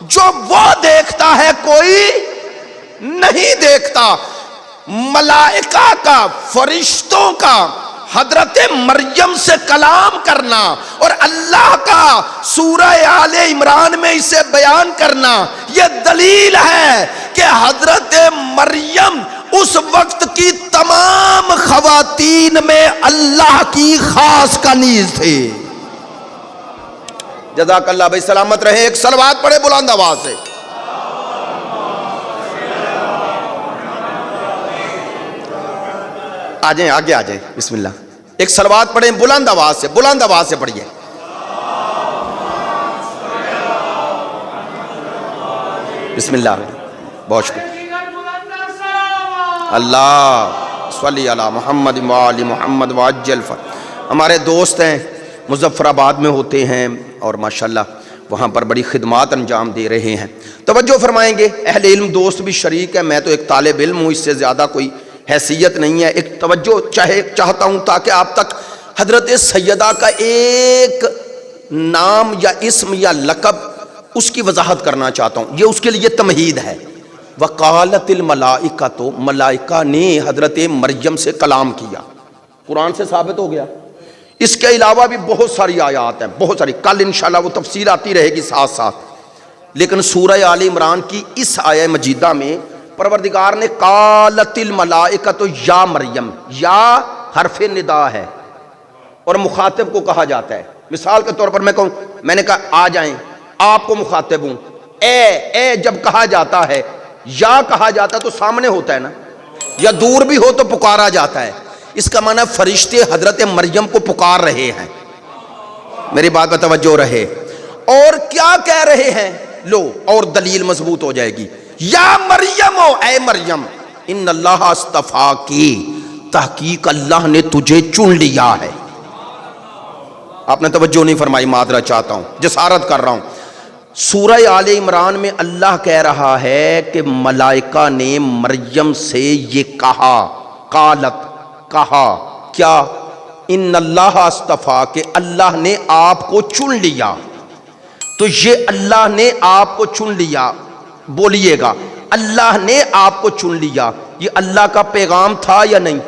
جو وہ دیکھتا ہے کوئی نہیں دیکھتا۔ ملائکہ کا، فرشتوں کا حضرت مریم سے کلام کرنا اور اللہ کا سورہ آل عمران میں اسے بیان کرنا، یہ دلیل ہے کہ حضرت مریم اس وقت کی تمام خواتین میں اللہ کی خاص کنیز تھی۔ جزاک اللہ بھائی، سلامت رہے۔ ایک صلوات پڑھے بلند آواز سے۔ آ جائیں، آگے آ جائیں، بسم اللہ۔ ایک صلوات پڑھیں بلند آواز سے، بلند آواز سے پڑھیے۔ بسم اللہ، بہت شکریہ۔ اللہ صلی علی محمد وآل محمد وعجل فرج۔ ہمارے دوست ہیں، مظفر آباد میں ہوتے ہیں اور ماشاءاللہ وہاں پر بڑی خدمات انجام دے رہے ہیں۔ توجہ فرمائیں گے، اہل علم دوست بھی شریک ہے، میں تو ایک طالب علم ہوں، اس سے زیادہ کوئی حیثیت نہیں ہے۔ ایک توجہ چاہتا ہوں تاکہ آپ تک حضرت سیدہ کا ایک نام یا اسم یا لقب اس کی وضاحت کرنا چاہتا ہوں، یہ اس کے لیے تمہید ہے۔ وقالت الملائکہ، تو ملائکہ نے حضرت مریم سے کلام کیا، قرآن سے ثابت ہو گیا۔ اس کے علاوہ بھی بہت ساری آیات ہیں، بہت ساری، کل انشاءاللہ وہ تفصیل آتی رہے گی ساتھ ساتھ۔ لیکن سورہ آل عمران کی اس آیہ مجیدہ میں پروردگار نے قالت الملائکہ، تو یا مریم، یا حرف ندا ہے اور مخاطب کو کہا جاتا ہے۔ مثال کے طور پر میں کہوں، میں نے کہا آ جائیں، آپ کو مخاطب ہوں، اے جب کہا جاتا ہے، یا کہا جاتا ہے تو سامنے ہوتا ہے نا، یا دور بھی ہو تو پکارا جاتا ہے۔ اس کا معنی فرشتے حضرت مریم کو پکار رہے ہیں۔ میری بات پر توجہ رہے۔ اور کیا کہہ رہے ہیں؟ لو اور دلیل مضبوط ہو جائے گی۔ یا مریم، اے مریم، ان اللہ اصطفاکی، تحقیق اللہ نے تجھے چن لیا ہے۔ آپ نے توجہ نہیں فرمائی، معذرت چاہتا ہوں، جسارت کر رہا ہوں۔ سورہ آل عمران میں اللہ کہہ رہا ہے کہ ملائکہ نے مریم سے یہ کہا، قالت، کہا کیا؟ ان اللہ اصطفا، کہ اللہ نے آپ کو چن لیا۔ تو یہ اللہ نے آپ کو چن لیا، بولیے گا، اللہ نے آپ کو چن لیا، یہ اللہ کا پیغام تھا یا نہیں؟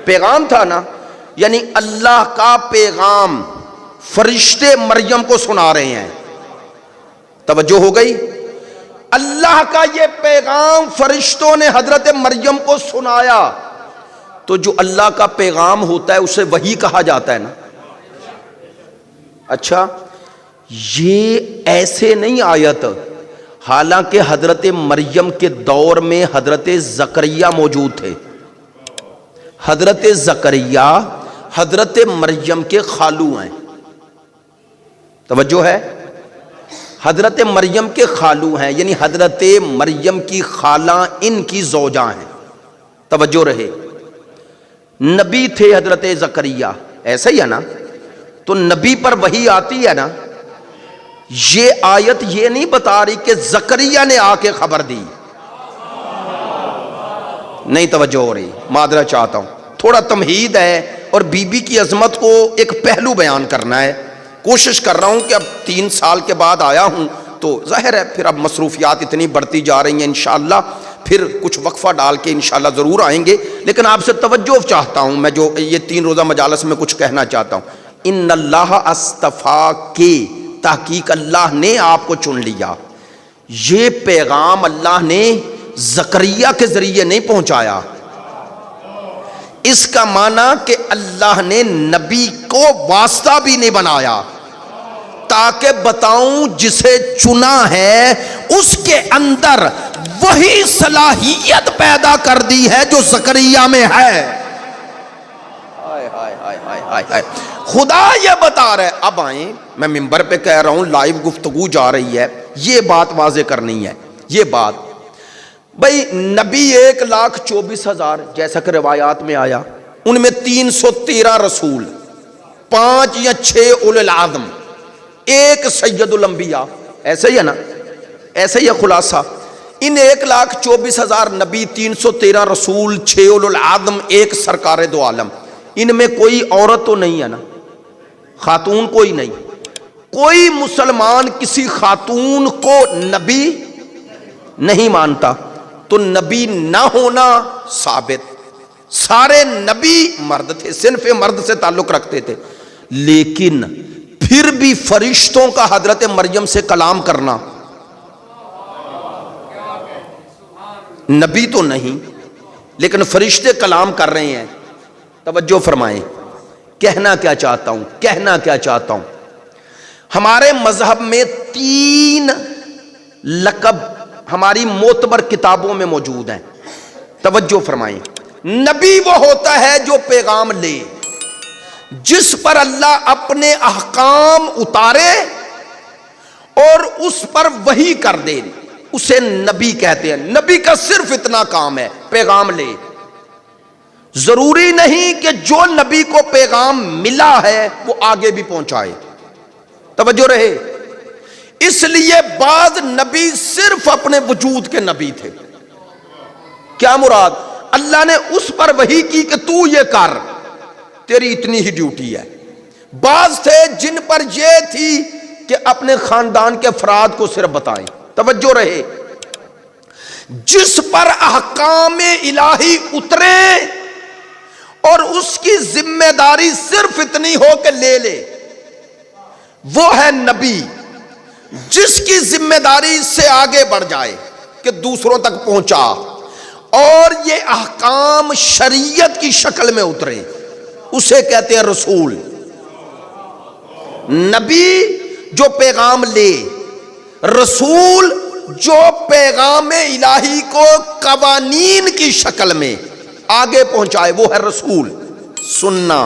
پیغام تھا نا، یعنی اللہ کا پیغام فرشتے مریم کو سنا رہے ہیں۔ توجہ ہو گئی؟ اللہ کا یہ پیغام فرشتوں نے حضرت مریم کو سنایا، تو جو اللہ کا پیغام ہوتا ہے اسے وحی کہا جاتا ہے نا۔ اچھا، یہ ایسے نہیں آیت، حالانکہ حضرت مریم کے دور میں حضرت زکریا موجود تھے۔ حضرت زکریا حضرت مریم کے خالو ہیں، توجہ ہے، حضرت مریم کے خالو ہیں، یعنی حضرت مریم کی خالہ ان کی زوجہ ہیں، توجہ رہے۔ نبی تھے حضرت زکریا، ایسا ہی ہے نا؟ تو نبی پر وحی آتی ہے نا؟ یہ آیت یہ نہیں بتا رہی کہ زکریا نے آ کے خبر دی، نہیں توجہ ہو رہی، معذرت چاہتا ہوں، تھوڑا تمہید ہے اور بی بی کی عظمت کو ایک پہلو بیان کرنا ہے۔ کوشش کر رہا ہوں کہ اب 3 سال کے بعد آیا ہوں تو ظاہر ہے پھر اب مصروفیات اتنی بڑھتی جا رہی ہیں، انشاءاللہ پھر کچھ وقفہ ڈال کے انشاءاللہ ضرور آئیں گے، لیکن آپ سے توجہ چاہتا ہوں، میں جو یہ 3 روزہ مجالس میں کچھ کہنا چاہتا ہوں۔ ان اللہ اصطفیٰ کے، تحقیق اللہ نے آپ کو چن لیا۔ یہ پیغام اللہ نے زکریا کے ذریعے نہیں پہنچایا، اس کا معنی کہ اللہ نے نبی کو واسطہ بھی نہیں بنایا، تاکہ بتاؤں جسے چنا ہے اس کے اندر وہی صلاحیت پیدا کر دی ہے جو زکریا میں ہے۔ خدا یہ بتا رہے، اب آئیں، میں ممبر پہ کہہ رہا ہوں، لائیو گفتگو جا رہی ہے، یہ بات واضح کرنی ہے۔ یہ بات بھئی نبی 1,24,000 جیسا کہ روایات میں آیا، ان میں 313 رسول، 5 یا 6 اولو العظم، 1 سید الانبیاء، ایسا ہی ہے نا؟ ایسا ہی ہے خلاصہ۔ ان 1,24,000 نبی، 313 رسول، 6 اولو العظم، 1 سرکار دو عالم، ان میں کوئی عورت تو نہیں ہے نا؟ خاتون کوئی نہیں، کوئی مسلمان کسی خاتون کو نبی نہیں مانتا، تو نبی نہ ہونا ثابت۔ سارے نبی مرد تھے، صنف مرد سے تعلق رکھتے تھے، لیکن پھر بھی فرشتوں کا حضرت مریم سے کلام کرنا، نبی تو نہیں لیکن فرشتے کلام کر رہے ہیں۔ توجہ فرمائیں، کہنا کیا چاہتا ہوں، ہمارے مذہب میں 3 لقب ہماری معتبر کتابوں میں موجود ہیں۔ توجہ فرمائیں، نبی وہ ہوتا ہے جو پیغام لے، جس پر اللہ اپنے احکام اتارے اور اس پر وحی کر دے، اسے نبی کہتے ہیں۔ نبی کا صرف اتنا کام ہے، پیغام لے۔ ضروری نہیں کہ جو نبی کو پیغام ملا ہے وہ آگے بھی پہنچائے۔ توجہ رہے، اس لیے بعض نبی صرف اپنے وجود کے نبی تھے۔ کیا مراد؟ اللہ نے اس پر وحی کی کہ تو یہ کر، تیری اتنی ہی ڈیوٹی ہے۔ بعض تھے جن پر یہ تھی کہ اپنے خاندان کے افراد کو صرف بتائیں۔ توجہ رہے، جس پر احکام الہی اترے اور اس کی ذمہ داری صرف اتنی ہو کہ لے لے، وہ ہے نبی۔ جس کی ذمہ داری اس سے آگے بڑھ جائے کہ دوسروں تک پہنچا اور یہ احکام شریعت کی شکل میں اترے، اسے کہتے ہیں رسول۔ نبی جو پیغام لے، رسول جو پیغام الہی کو قوانین کی شکل میں آگے پہنچائے، وہ ہے رسول۔ سننا،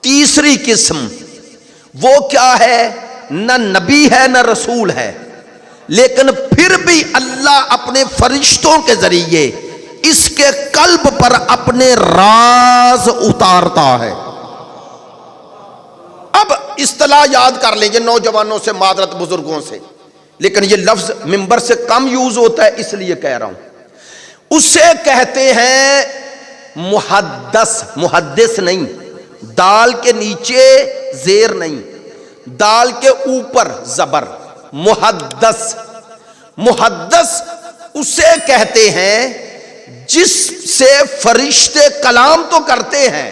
تیسری قسم وہ کیا ہے؟ نہ نبی ہے نہ رسول ہے، لیکن پھر بھی اللہ اپنے فرشتوں کے ذریعے اس کے قلب پر اپنے راز اتارتا ہے۔ اب اصطلاح یاد کر لیجئے نوجوانوں سے، معذرت بزرگوں سے، لیکن یہ لفظ ممبر سے کم یوز ہوتا ہے اس لیے کہہ رہا ہوں۔ اسے کہتے ہیں محدث، محدث نہیں، دال کے نیچے زیر نہیں، دال کے اوپر زبر، محدث۔ محدث اسے کہتے ہیں جس سے فرشتے کلام تو کرتے ہیں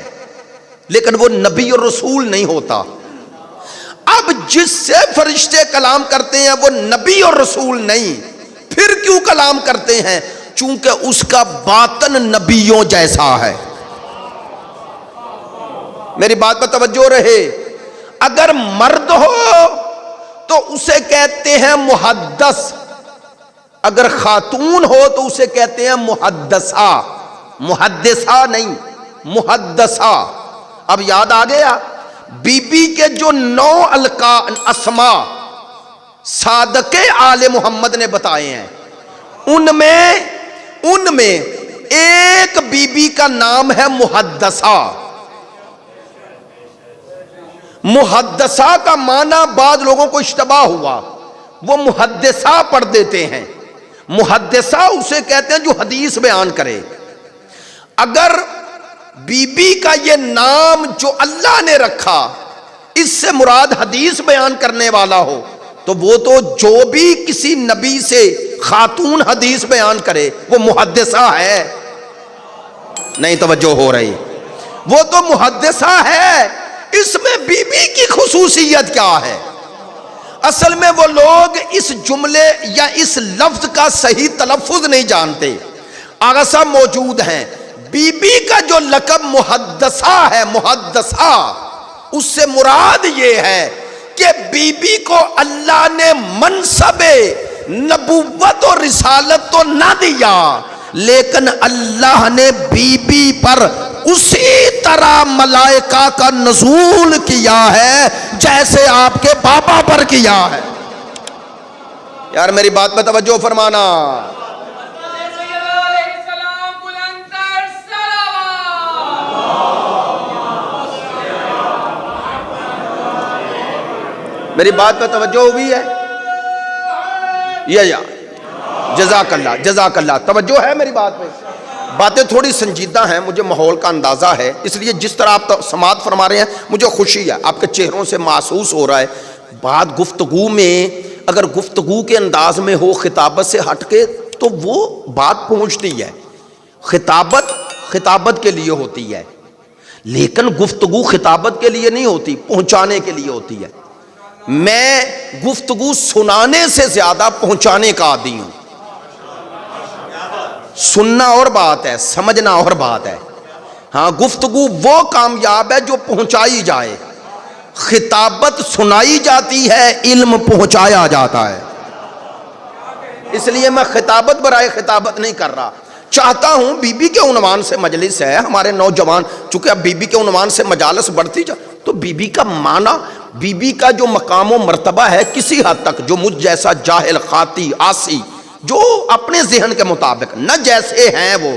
لیکن وہ نبی اور رسول نہیں ہوتا۔ اب جس سے فرشتے کلام کرتے ہیں وہ نبی اور رسول نہیں، پھر کیوں کلام کرتے ہیں؟ چونکہ اس کا باطن نبیوں جیسا ہے۔ میری بات پر توجہ رہے، اگر مرد ہو تو اسے کہتے ہیں محدث، اگر خاتون ہو تو اسے کہتے ہیں محدثہ، محدثہ نہیں، محدثہ۔ اب یاد آ گیا، بی بی کے جو 9 اسماء صادق آل محمد نے بتائے ہیں، ان میں ایک بی بی کا نام ہے محدثہ. محدثہ کا معنی بعض لوگوں کو اشتباہ ہوا، وہ محدثہ پڑھ دیتے ہیں. محدثہ اسے کہتے ہیں جو حدیث بیان کرے. اگر بی بی کا یہ نام جو اللہ نے رکھا اس سے مراد حدیث بیان کرنے والا ہو تو وہ تو جو بھی کسی نبی سے خاتون حدیث بیان کرے وہ محدثہ ہے. نہیں توجہ ہو رہی؟ وہ تو محدثہ ہے. اس میں بی بی کی خصوصیت کیا ہے؟ اصل میں وہ لوگ اس جملے یا اس لفظ کا صحیح تلفظ نہیں جانتے. آغا صاحب موجود ہیں. بی بی کا جو لقب محدثہ ہے، محدثہ، اس سے مراد یہ ہے کہ بی بی کو اللہ نے منصب نبوت اور رسالت تو نہ دیا، لیکن اللہ نے بی بی پر اسی طرح ملائکہ کا نزول کیا ہے جیسے آپ کے بابا پر کیا ہے. یار میری بات میں توجہ فرمانا. میری بات پہ توجہ ہوئی ہے؟ یا جزاک اللہ، جزاک اللہ. توجہ ہے میری بات پہ؟ باتیں تھوڑی سنجیدہ ہیں، مجھے ماحول کا اندازہ ہے، اس لیے جس طرح آپ سماعت فرما رہے ہیں مجھے خوشی ہے، آپ کے چہروں سے محسوس ہو رہا ہے. بات گفتگو میں اگر گفتگو کے انداز میں ہو خطابت سے ہٹ کے تو وہ بات پہنچتی ہے. خطابت کے لیے ہوتی ہے، لیکن گفتگو خطابت کے لیے نہیں ہوتی، پہنچانے کے لیے ہوتی ہے. میں گفتگو سنانے سے زیادہ پہنچانے کا عادی ہوں. سننا اور بات ہے، سمجھنا اور بات ہے. ہاں گفتگو وہ کامیاب ہے جو پہنچائی جائے. خطابت سنائی جاتی ہے، علم پہنچایا جاتا ہے. اس لیے میں خطابت برائے خطابت نہیں کر رہا. چاہتا ہوں بی بی کے عنوان سے مجلس ہے، ہمارے نوجوان چونکہ اب بی بی کے عنوان سے مجالس بڑھتی جا تو بی بی کا معنی، بی بی کا جو مقام و مرتبہ ہے کسی حد تک جو مجھ جیسا جاہل خاطی آسی جو اپنے ذہن کے مطابق نہ جیسے ہیں وہ،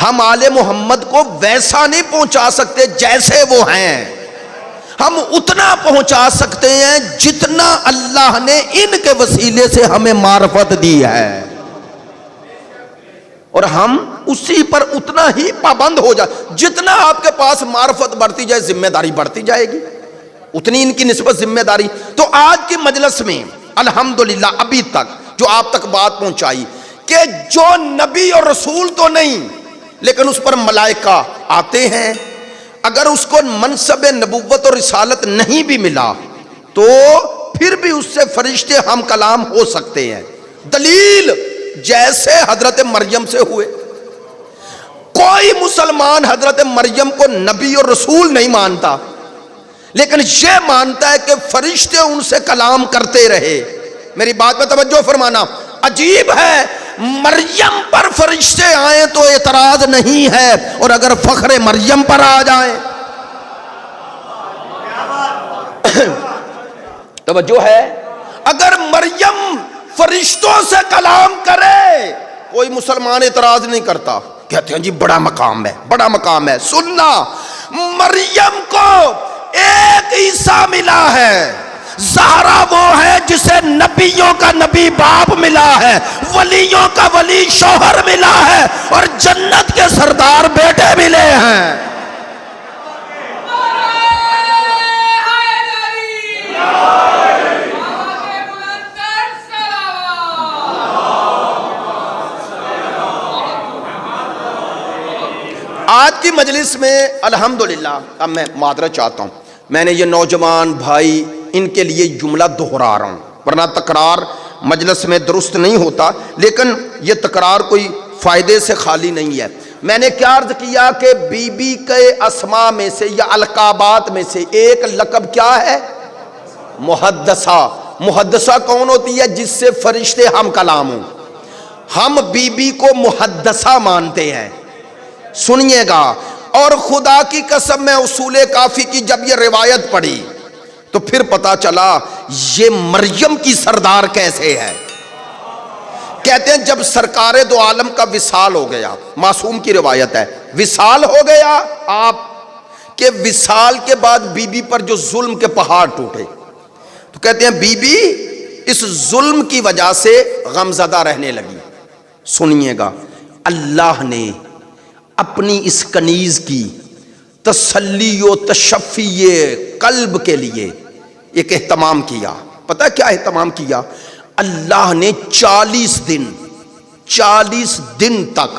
ہم آل محمد کو ویسا نہیں پہنچا سکتے جیسے وہ ہیں. ہم اتنا پہنچا سکتے ہیں جتنا اللہ نے ان کے وسیلے سے ہمیں معرفت دی ہے، اور ہم اسی پر اتنا ہی پابند ہو جائے. جتنا آپ کے پاس معرفت بڑھتی جائے ذمہ داری بڑھتی جائے گی، اتنی ان کی نسبت ذمہ داری. تو آج کی مجلس میں الحمدللہ ابھی تک جو آپ تک بات پہنچائی کہ جو نبی اور رسول تو نہیں لیکن اس پر ملائکہ آتے ہیں، اگر اس کو منصب نبوت اور رسالت نہیں بھی ملا تو پھر بھی اس سے فرشتے ہم کلام ہو سکتے ہیں. دلیل جیسے حضرت مریم سے ہوئے. کوئی مسلمان حضرت مریم کو نبی اور رسول نہیں مانتا، لیکن یہ مانتا ہے کہ فرشتے ان سے کلام کرتے رہے. میری بات پہ توجہ فرمانا. عجیب ہے، مریم پر فرشتے آئیں تو اعتراض نہیں ہے، اور اگر فخر مریم پر آ جائیں توجہ ہے. اگر مریم فرشتوں سے کلام کرے کوئی مسلمان اعتراض نہیں کرتا، کہتے ہیں جی بڑا مقام ہے، بڑا مقام ہے. سننا، مریم کو ایک عیسیٰ ملا ہے، زہرا وہ ہے جسے نبیوں کا نبی باپ ملا ہے، ولیوں کا ولی شوہر ملا ہے، اور جنت کے سردار بیٹے ملے ہیں. آج کی مجلس میں الحمدللہ، اب میں معذرت چاہتا ہوں، میں نے یہ نوجوان بھائی ان کے لیے جملہ دہرا رہا ہوں ورنہ تکرار مجلس میں درست نہیں ہوتا، لیکن یہ تکرار کوئی فائدے سے خالی نہیں ہے. میں نے کیا عرض کیا کہ بی بی کے اسماء میں سے یا القابات میں سے ایک لقب کیا ہے؟ محدثہ. محدثہ کون ہوتی ہے؟ جس سے فرشتے ہم کلام ہوں. ہم بی بی کو محدثہ مانتے ہیں. سنیے گا، اور خدا کی قسم میں اصول کافی کی جب یہ روایت پڑھی تو پھر پتا چلا یہ مریم کی سردار کیسے ہے کہتے ہیں جب سرکار دو عالم کا وصال ہو گیا، معصوم کی روایت ہے، وصال ہو گیا آپ کے، وصال کے بعد بی بی پر جو ظلم کے پہاڑ ٹوٹے، تو کہتے ہیں بی بی اس ظلم کی وجہ سے غمزدہ رہنے لگی۔ سنیے گا، اللہ نے اپنی اس کنیز کی تسلی و تشفی قلب کے لیے ایک اہتمام کیا۔ پتہ کیا اہتمام کیا؟ اللہ نے 40 دن تک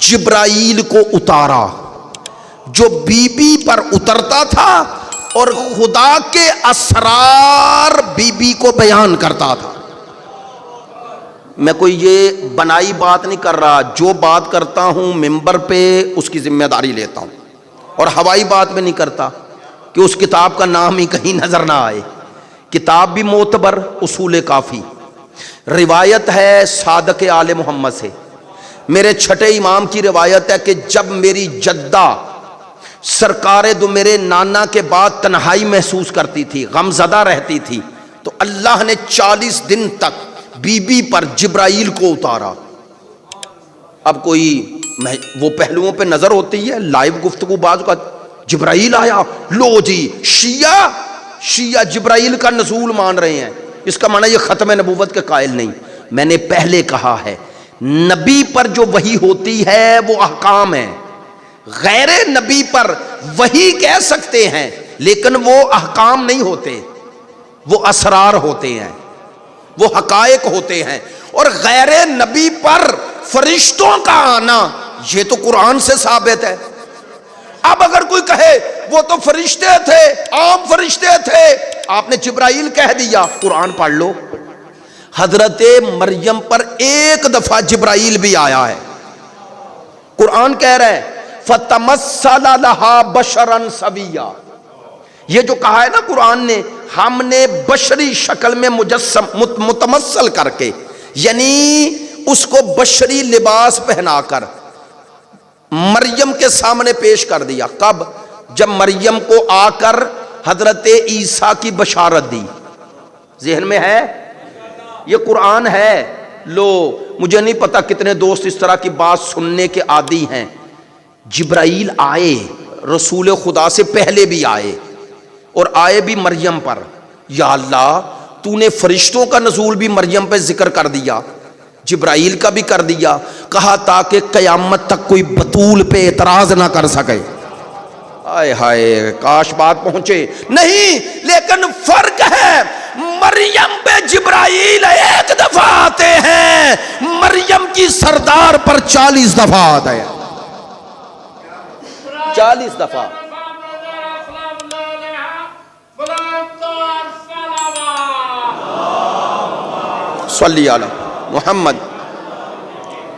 جبرائیل کو اتارا، جو بی بی پر اترتا تھا اور خدا کے اسرار بی بی کو بیان کرتا تھا۔ میں کوئی یہ بنائی بات نہیں کر رہا، جو بات کرتا ہوں ممبر پہ اس کی ذمہ داری لیتا ہوں، اور ہوائی بات میں نہیں کرتا کہ اس کتاب کا نام ہی کہیں نظر نہ آئے۔ کتاب بھی معتبر، اصول کافی، روایت ہے صادق آل محمد سے، میرے چھٹے امام کی روایت ہے کہ جب میری جدہ سرکار دو میرے نانا کے بعد تنہائی محسوس کرتی تھی، غم زدہ رہتی تھی، تو اللہ نے 40 دن تک بی بی پر جبرائیل کو اتارا۔ اب کوئی وہ پہلوؤں پہ نظر ہوتی ہے، لائیو گفتگو بعض کا جبرائیل آیا، لو جی شیعہ جبرائیل کا نزول مان رہے ہیں، اس کا معنی یہ ختم نبوت کے قائل نہیں۔ میں نے پہلے کہا ہے نبی پر جو وحی ہوتی ہے وہ احکام ہے، غیر نبی پر وحی کہہ سکتے ہیں لیکن وہ احکام نہیں ہوتے، وہ اسرار ہوتے ہیں، وہ حقائق ہوتے ہیں۔ اور غیر نبی پر فرشتوں کا آنا یہ تو قرآن سے ثابت ہے۔ اب اگر کوئی کہے وہ تو فرشتے تھے، عام فرشتے تھے، آپ نے جبرائیل کہہ دیا، قرآن پڑھ لو، حضرت مریم پر ایک دفعہ جبرائیل بھی آیا ہے۔ قرآن کہہ رہا ہے فَتَمَثَّلَ لَهَا بَشَرًا سَوِيًّا، یہ جو کہا ہے نا قرآن نے، ہم نے بشری شکل میں متمثل کر کے، یعنی اس کو بشری لباس پہنا کر مریم کے سامنے پیش کر دیا۔ کب؟ جب مریم کو آ کر حضرت عیسیٰ کی بشارت دی۔ ذہن میں ہے؟ یہ قرآن ہے۔ لو، مجھے نہیں پتا کتنے دوست اس طرح کی بات سننے کے عادی ہیں۔ جبرائیل آئے، رسول خدا سے پہلے بھی آئے، اور آئے بھی مریم پر۔ یا اللہ، تو نے فرشتوں کا نزول بھی مریم پہ ذکر کر دیا، جبرائیل کا بھی کر دیا، کہا تاکہ قیامت تک کوئی بطول پہ اعتراض نہ کر سکے۔ آئے ہائے، کاش بات پہنچے۔ نہیں، لیکن فرق ہے، مریم پہ جبرائیل ایک دفعہ آتے ہیں، مریم کی سردار پر 40 دفعہ آتا ہے، 40 دفعہ۔ صلی علی محمد۔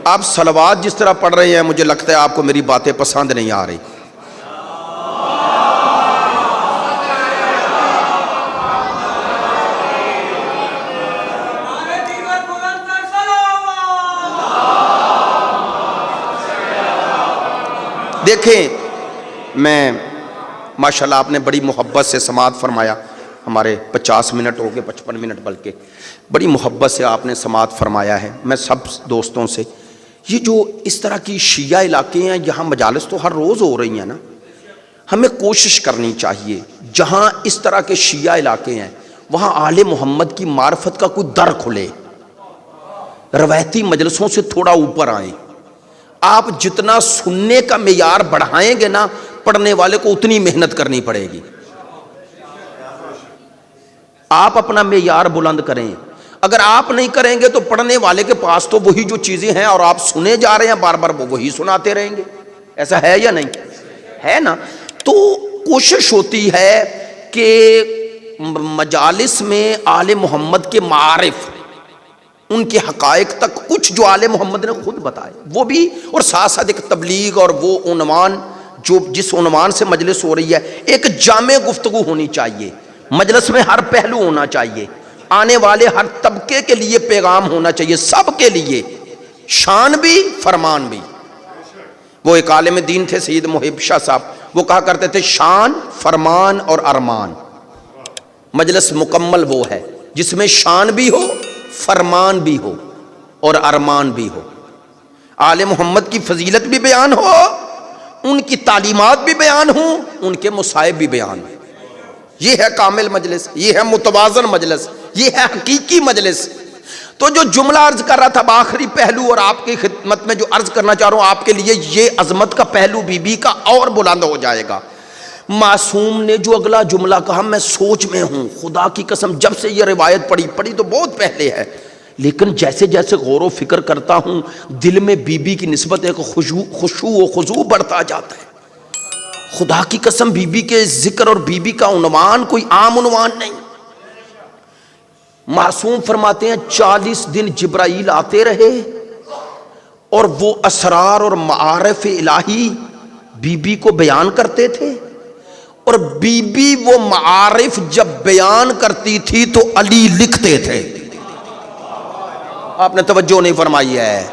آپ صلوات جس طرح پڑھ رہے ہیں مجھے لگتا ہے آپ کو میری باتیں پسند نہیں آ رہی۔ دیکھیں، میں ماشاءاللہ آپ نے بڑی محبت سے سماعت فرمایا، ہمارے 50 منٹ ہو گئے، 55 منٹ بلکہ، بڑی محبت سے آپ نے سماعت فرمایا ہے۔ میں سب دوستوں سے، یہ جو اس طرح کی شیعہ علاقے ہیں یہاں مجالس تو ہر روز ہو رہی ہیں نا، ہمیں کوشش کرنی چاہیے جہاں اس طرح کے شیعہ علاقے ہیں وہاں آل محمد کی معرفت کا کوئی در کھلے، روایتی مجلسوں سے تھوڑا اوپر آئیں۔ آپ جتنا سننے کا معیار بڑھائیں گے نا، پڑھنے والے کو اتنی محنت کرنی پڑے گی۔ آپ اپنا معیار بلند کریں، اگر آپ نہیں کریں گے تو پڑھنے والے کے پاس تو وہی جو چیزیں ہیں اور آپ سنے جا رہے ہیں بار بار، وہ وہی سناتے رہیں گے۔ ایسا ہے یا نہیں ہے نا؟ تو کوشش ہوتی ہے کہ مجالس میں آل محمد کے معارف، ان کے حقائق تک کچھ جو آل محمد نے خود بتائے وہ بھی، اور ساتھ ساتھ ایک تبلیغ اور وہ عنوان جو جس عنوان سے مجلس ہو رہی ہے، ایک جامع گفتگو ہونی چاہیے۔ مجلس میں ہر پہلو ہونا چاہیے، آنے والے ہر طبقے کے لیے پیغام ہونا چاہیے، سب کے لیے، شان بھی فرمان بھی۔ وہ ایک عالم دین تھے سید محب شاہ صاحب، وہ کہا کرتے تھے شان، فرمان اور ارمان۔ مجلس مکمل وہ ہے جس میں شان بھی ہو، فرمان بھی ہو، اور ارمان بھی ہو، آل محمد کی فضیلت بھی بیان ہو، ان کی تعلیمات بھی بیان ہوں، ان کے مصائب بھی بیان ہوں۔ یہ ہے کامل مجلس، یہ ہے متوازن مجلس، یہ ہے حقیقی مجلس۔ تو جو جملہ عرض کر رہا تھا آخری پہلو، اور آپ کی خدمت میں جو عرض کرنا چاہ رہا ہوں آپ کے لیے، یہ عظمت کا پہلو بی بی کا اور بلند ہو جائے گا۔ معصوم نے جو اگلا جملہ کہا، میں سوچ میں ہوں، خدا کی قسم جب سے یہ روایت پڑھی تو بہت پہلے ہے، لیکن جیسے جیسے غور و فکر کرتا ہوں دل میں بی بی کی نسبت ایک خشوع و خضوع بڑھتا جاتا ہے۔ خدا کی قسم بی بی کے ذکر اور بی بی کا عنوان کوئی عام عنوان نہیں۔ معصوم فرماتے ہیں 40 دن جبرائیل آتے رہے اور وہ اسرار اور معارف الہی بی بی کو بیان کرتے تھے، اور بی بی وہ معارف جب بیان کرتی تھی تو علی لکھتے تھے۔ آپ نے توجہ نہیں فرمائی ہے؟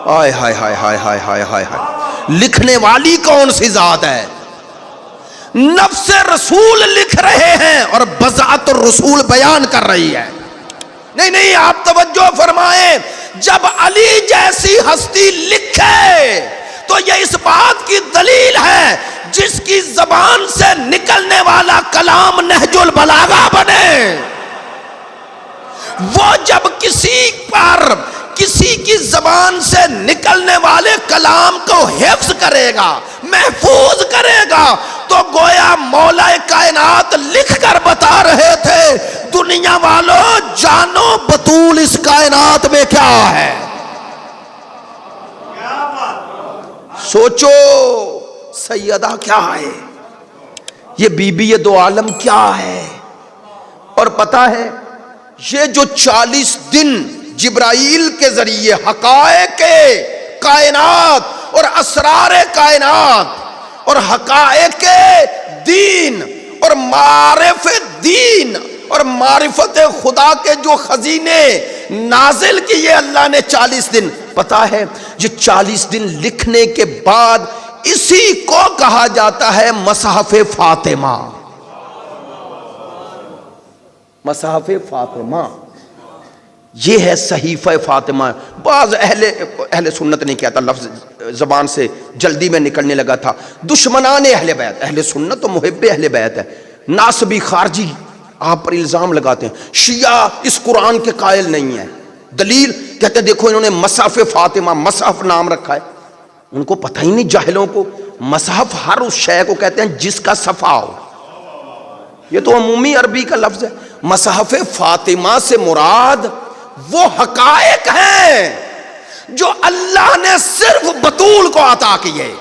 ہائے ہائے ہائے ہائے ہائے ہائے ہائے ہائے، لکھنے والی کون سی ذات ہے؟ نفس رسول لکھ رہے ہیں اور بذات الرسول بیان کر رہی ہے۔ نہیں آپ توجہ فرمائیں، جب علی جیسی ہستی لکھے تو یہ اس بات کی دلیل ہے جس کی زبان سے نکلنے والا کلام نہج البلاغہ بنے، وہ جب کسی کی زبان سے نکلنے والے کلام کو حفظ کرے گا، محفوظ کرے گا، تو گویا مولا کائنات لکھ کر بتا رہے تھے دنیا والوں جانو بطول اس کائنات میں کیا ہے۔ سوچو سیدہ کیا ہے، یہ بی بی یہ دو عالم کیا ہے۔ اور پتہ ہے یہ جو 40 دن جبرائیل کے ذریعے حقائق کائنات اور اسرار کائنات اور حقائق دین اور معارف دین اور معرفت خدا کے جو خزینے نازل کیے اللہ نے 40 دن، پتا ہے یہ 40 دن لکھنے کے بعد اسی کو کہا جاتا ہے مصحف فاطمہ۔ مصحف فاطمہ یہ ہے صحیفہ فاطمہ۔ بعض اہل سنت نہیں کہتا، لفظ زبان سے جلدی میں نکلنے لگا تھا، دشمنان اہل بیت، اہل سنت تو محب اہل بیت ہے، ناسبی خارجی آپ پر الزام لگاتے ہیں شیعہ اس قرآن کے قائل نہیں ہے۔ دلیل کہتے ہیں دیکھو انہوں نے مصحف فاطمہ مصحف نام رکھا ہے، ان کو پتہ ہی نہیں جاہلوں کو، مصحف ہر اس شے کو کہتے ہیں جس کا صفحہ ہو، یہ تو عمومی عربی کا لفظ ہے۔ مصحف فاطمہ سے مراد وہ حقائق ہیں جو اللہ نے صرف بطول کو عطا کیے۔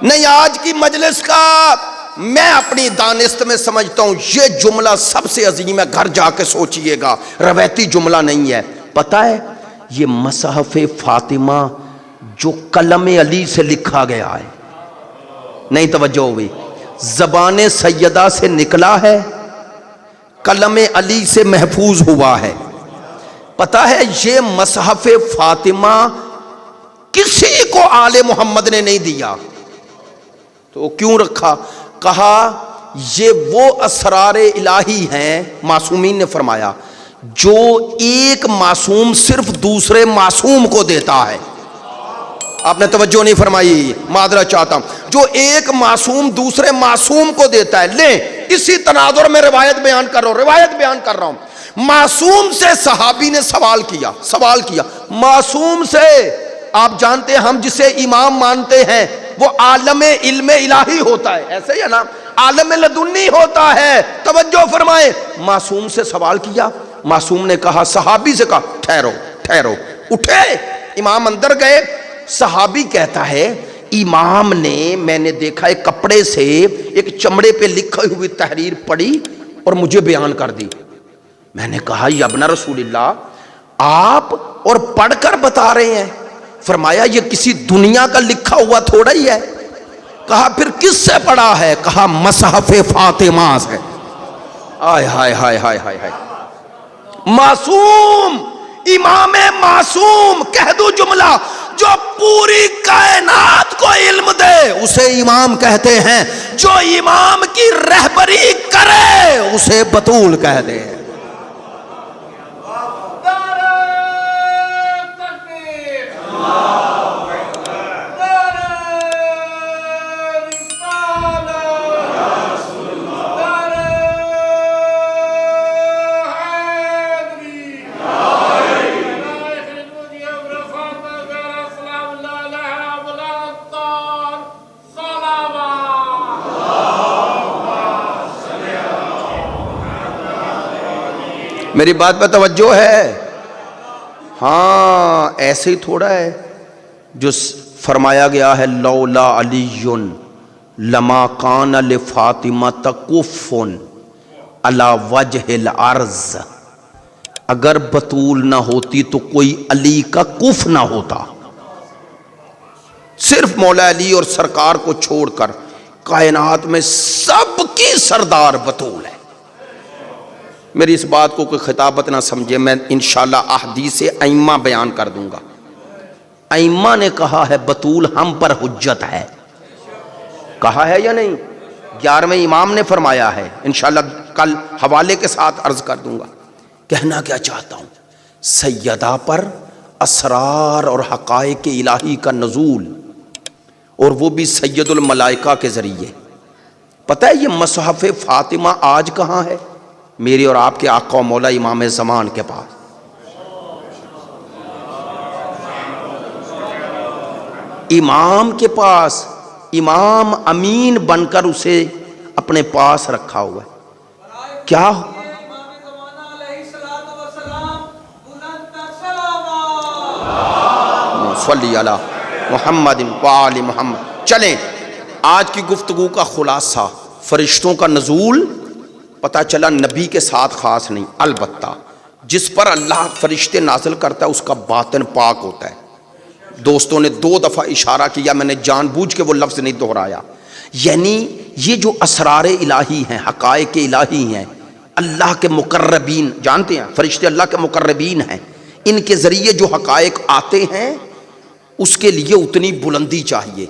نہیں آج کی مجلس کا میں اپنی دانست میں سمجھتا ہوں یہ جملہ سب سے عظیم ہے، گھر جا کے سوچئے گا، روایتی جملہ نہیں ہے۔ پتہ ہے یہ مصحف فاطمہ جو قلم علی سے لکھا گیا ہے، نہیں توجہ ہوئی، زبان سیدہ سے نکلا ہے، قلم علی سے محفوظ ہوا ہے۔ پتہ ہے یہ مصحف فاطمہ کسی کو آل محمد نے نہیں دیا، تو کیوں رکھا؟ کہا یہ وہ اسرار الہی ہیں، معصومین نے فرمایا، جو ایک معصوم صرف دوسرے معصوم کو دیتا ہے۔ آپ نے توجہ نہیں فرمائی، معذرت چاہتا ہوں، جو ایک معصوم دوسرے معصوم کو دیتا ہے۔ لیں اسی تناظر میں روایت بیان کر رہا ہوں، معصوم سے صحابی نے سوال کیا، معصوم سے، آپ جانتے ہیں ہم جسے امام مانتے ہیں وہ عالم علم الہی ہوتا ہے، ایسے ہی ہے نا، عالم لدنی ہوتا ہے۔ توجہ فرمائیں، معصوم سے سوال کیا، معصوم نے کہا، صحابی سے کہا ٹھہرو، اٹھے، امام اندر گئے، صحابی کہتا ہے امام نے، میں نے دیکھا ایک کپڑے سے ایک چمڑے پہ لکھی ہوئی تحریر پڑھی اور مجھے بیان کر دی۔ میں نے کہا یا ابن رسول اللہ آپ اور پڑھ کر بتا رہے ہیں؟ فرمایا یہ کسی دنیا کا لکھا ہوا تھوڑا ہی ہے۔ کہا پھر کس سے پڑھا ہے؟ کہا مصحف فاطمہ سے۔ آئے ہائے ہائے ہائے ہائے ہائے، معصوم، امام معصوم، کہہ دو جملہ جو پوری کائنات کو علم دے اسے امام کہتے ہیں، جو امام کی رہبری کرے اسے بطول کہتے ہیں۔ میری بات پہ توجہ ہے؟ ہاں ایسے ہی تھوڑا ہے جو فرمایا گیا ہے لولا علی لما کان لفاطمہ کف علی وجہ الارض، اگر بطول نہ ہوتی تو کوئی علی کا کف نہ ہوتا. صرف مولا علی اور سرکار کو چھوڑ کر کائنات میں سب کی سردار بطول ہے. میری اس بات کو کوئی خطابت نہ سمجھے، میں انشاءاللہ احادیث ائمہ بیان کر دوں گا. ائمہ نے کہا ہے بطول ہم پر حجت ہے، کہا ہے یا نہیں؟ 11ویں امام نے فرمایا ہے، انشاءاللہ کل حوالے کے ساتھ عرض کر دوں گا. کہنا کیا چاہتا ہوں، سیدہ پر اسرار اور حقائق الہی کا نزول، اور وہ بھی سید الملائکہ کے ذریعے. پتہ ہے یہ مصحف فاطمہ آج کہاں ہے؟ میرے اور آپ کے آقا و مولا امام زمان کے پاس. امام کے پاس، امام امین بن کر اسے اپنے پاس رکھا ہوا ہے. کیا صلی علی محمد وآل محمد. چلیں آج کی گفتگو کا خلاصہ، فرشتوں کا نزول پتہ چلا نبی کے ساتھ خاص نہیں، البتہ جس پر اللہ فرشتے نازل کرتا ہے اس کا باطن پاک ہوتا ہے. دوستوں نے 2 دفعہ اشارہ کیا، میں نے جان بوجھ کے وہ لفظ نہیں دہرایا. یعنی یہ جو اسرار الہی ہیں، حقائق الہی ہیں، اللہ کے مقربین، جانتے ہیں فرشتے اللہ کے مقربین ہیں، ان کے ذریعے جو حقائق آتے ہیں اس کے لیے اتنی بلندی چاہیے.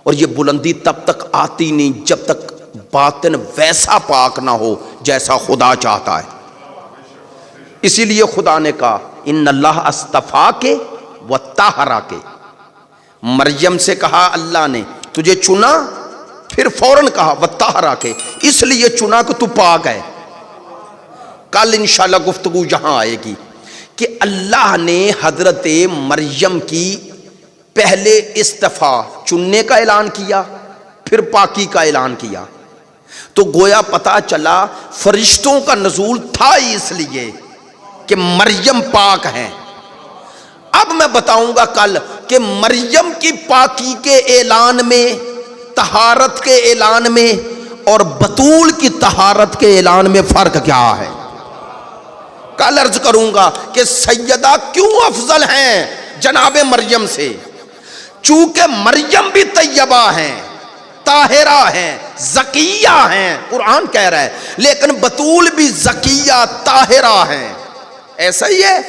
اور یہ بلندی تب تک آتی نہیں جب تک باطن ویسا پاک نہ ہو جیسا خدا چاہتا ہے. اسی لیے خدا نے کہا ان اللہ اصطفیٰ کے وطہرا کے. مریم سے کہا اللہ نے تجھے چنا، پھر فوراً کہا وطہرا کے، اس لیے چنا کہ تو پاک ہے. کل انشاءاللہ گفتگو یہاں آئے گی کہ اللہ نے حضرت مریم کی پہلے استفاء چننے کا اعلان کیا، پھر پاکی کا اعلان کیا. تو گویا پتا چلا فرشتوں کا نزول تھا اس لیے کہ مریم پاک ہیں. اب میں بتاؤں گا کل کہ مریم کی پاکی کے اعلان میں، طہارت کے اعلان میں اور بطول کی طہارت کے اعلان میں فرق کیا ہے. کل عرض کروں گا کہ سیدہ کیوں افضل ہیں جناب مریم سے. چونکہ مریم بھی طیبہ ہیں، طاہرہ ہیں، زکیہ ہیں، قرآن کہہ رہا ہے، لیکن بطول بھی زکیہ طاہرہ ہیں. ایسا ہی ہے.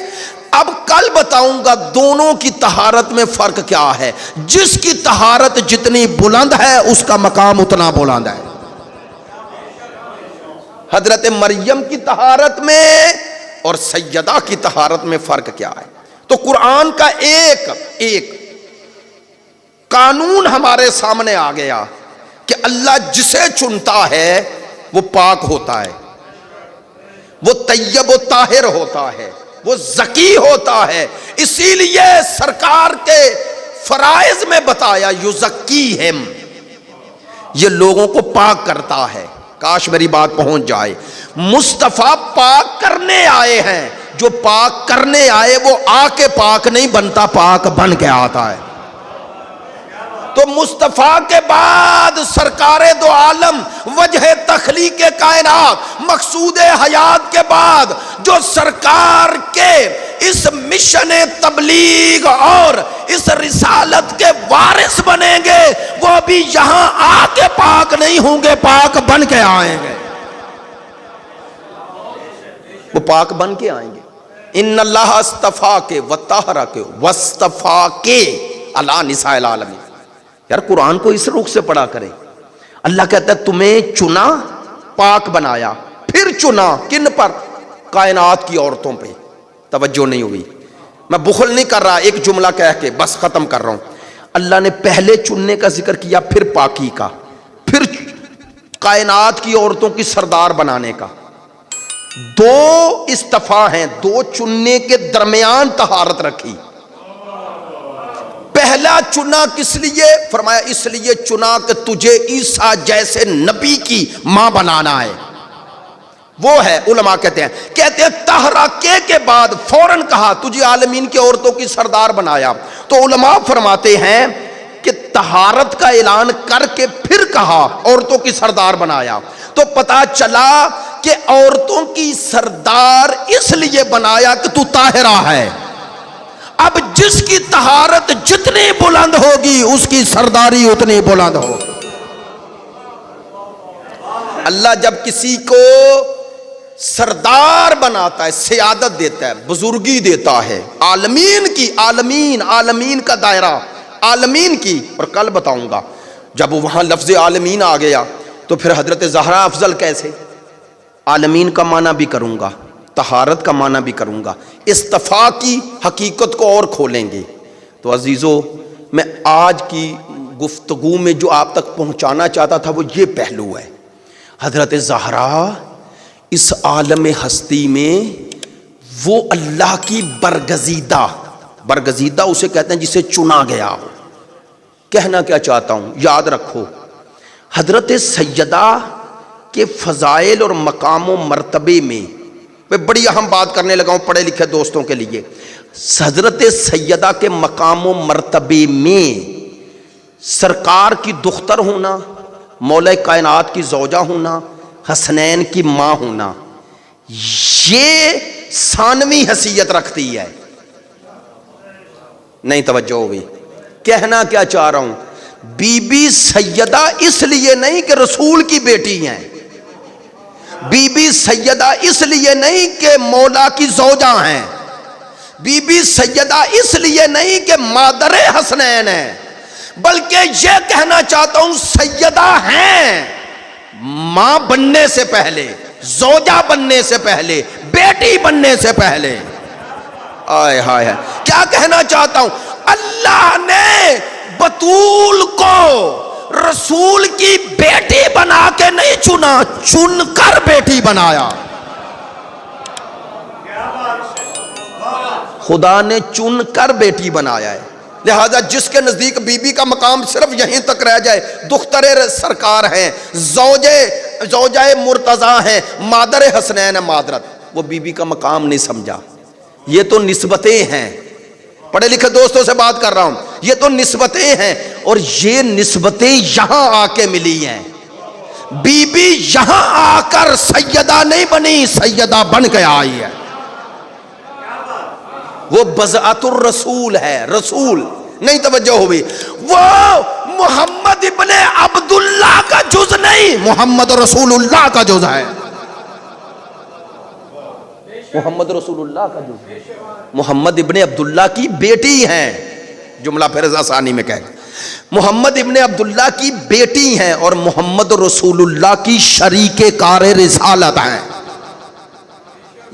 اب کل بتاؤں گا دونوں کی طہارت میں فرق کیا ہے. جس کی طہارت جتنی بلند ہے اس کا مقام اتنا بلند ہے. حضرت مریم کی طہارت میں اور سیدہ کی طہارت میں فرق کیا ہے. تو قرآن کا ایک قانون ہمارے سامنے آ گیا کہ اللہ جسے چنتا ہے وہ پاک ہوتا ہے، وہ طیب و طاہر ہوتا ہے، وہ زکی ہوتا ہے. اسی لیے سرکار کے فرائض میں بتایا یزکیہم، یہ لوگوں کو پاک کرتا ہے. کاش میری بات پہنچ جائے. مصطفیٰ پاک کرنے آئے ہیں، جو پاک کرنے آئے وہ آ کے پاک نہیں بنتا، پاک بن کے آتا ہے. تو مصطفیٰ کے بعد سرکار دو عالم، وجہ تخلیق کائنات، مقصود حیات کے بعد جو سرکار کے اس مشن تبلیغ اور اس رسالت کے وارث بنیں گے، وہ بھی یہاں آ کے پاک نہیں ہوں گے، پاک بن کے آئیں گے. وہ پاک بن کے آئیں گے. ان اللہ اصطفیٰ کے وطہرا کے واصطفیٰ کے علی نساء العالمین. یار قرآن کو اس رخ سے پڑھا کرے. اللہ کہتا ہے تمہیں چنا، پاک بنایا، پھر چنا کن پر؟ کائنات کی عورتوں پہ. توجہ نہیں ہوئی. میں بخل نہیں کر رہا، ایک جملہ کہہ کے بس ختم کر رہا ہوں. اللہ نے پہلے چننے کا ذکر کیا، پھر پاکی کا، پھر کائنات کی عورتوں کی سردار بنانے کا. 2 استفاء ہیں، 2 چننے کے درمیان طہارت رکھی. پہلا چنا کس لیے؟ فرمایا اس لیے چنا کہ تجھے عیسیٰ جیسے نبی کی ماں بنانا ہے. وہ ہے علماء کہتے ہیں طہرا کے بعد فوراً کہا تجھے عالمین کی عورتوں کی سردار بنایا. تو علماء فرماتے ہیں کہ طہارت کا اعلان کر کے پھر کہا عورتوں کی سردار بنایا. تو پتا چلا کہ عورتوں کی سردار اس لیے بنایا کہ تو طاہرہ ہے. اب جس کی طہارت جتنی بلند ہوگی اس کی سرداری اتنی بلند ہوگی. اللہ جب کسی کو سردار بناتا ہے، سیادت دیتا ہے، بزرگی دیتا ہے، عالمین کی، عالمین کا دائرہ، عالمین کی. اور کل بتاؤں گا جب وہاں لفظ عالمین آ گیا تو پھر حضرت زہرا افضل کیسے. عالمین کا معنی بھی کروں گا، طہارت کا معنی بھی کروں گا، اصطفاء کی حقیقت کو اور کھولیں گے. تو عزیزو، میں آج کی گفتگو میں جو آپ تک پہنچانا چاہتا تھا وہ یہ پہلو ہے. حضرت زہرا اس عالم ہستی میں وہ اللہ کی برگزیدہ اسے کہتے ہیں جسے چنا گیا ہو. کہنا کیا چاہتا ہوں، یاد رکھو حضرت سیدہ کے فضائل اور مقام و مرتبے میں میں بڑی اہم بات کرنے لگا ہوں پڑھے لکھے دوستوں کے لیے. حضرت سیدہ کے مقام و مرتبے میں سرکار کی دختر ہونا، مولا کائنات کی زوجہ ہونا، حسنین کی ماں ہونا، یہ ثانوی حیثیت رکھتی ہے. نہیں توجہ ہوئی. کہنا کیا چاہ رہا ہوں، بی بی سیدہ اس لیے نہیں کہ رسول کی بیٹی ہیں، بی بی سیدہ اس لیے نہیں کہ مولا کی زوجہ ہیں، بی بی سیدہ اس لیے نہیں کہ مادر حسنین ہیں، بلکہ یہ کہنا چاہتا ہوں سیدہ ہیں ماں بننے سے پہلے، زوجہ بننے سے پہلے، بیٹی بننے سے پہلے. آئے ہائے، کیا کہنا چاہتا ہوں، اللہ نے بطول کو رسول کی بیٹی بنا کے نہیں چنا، چن کر بیٹی بنایا. خدا نے چن کر بیٹی بنایا ہے. لہذا جس کے نزدیک بی بی کا مقام صرف یہیں تک رہ جائے، دختر سرکار ہیں، زوجہ مرتضیٰ ہیں، مادر حسنین ہے، معذرت، وہ بی بی کا مقام نہیں سمجھا. یہ تو نسبتیں ہیں، پڑھے لکھے دوستوں سے بات کر رہا ہوں، یہ تو نسبتیں ہیں، اور یہ نسبتیں یہاں آ کے ملی ہیں. بی بی یہاں آ کر سیدہ نہیں بنی، سیدہ بن کے آئی ہے. وہ بضعت الرسول ہے، رسول. نہیں توجہ ہوئی. وہ محمد ابن عبداللہ کا جز نہیں، محمد رسول اللہ کا جز ہے. محمد رسول اللہ کا جز ہے. محمد ابن عبداللہ کی بیٹی ہیں. جملہ پھر آسانی میں کہہ محمد ابن عبداللہ کی بیٹی ہیں اور محمد رسول اللہ کی شریک کار رسالت ہیں.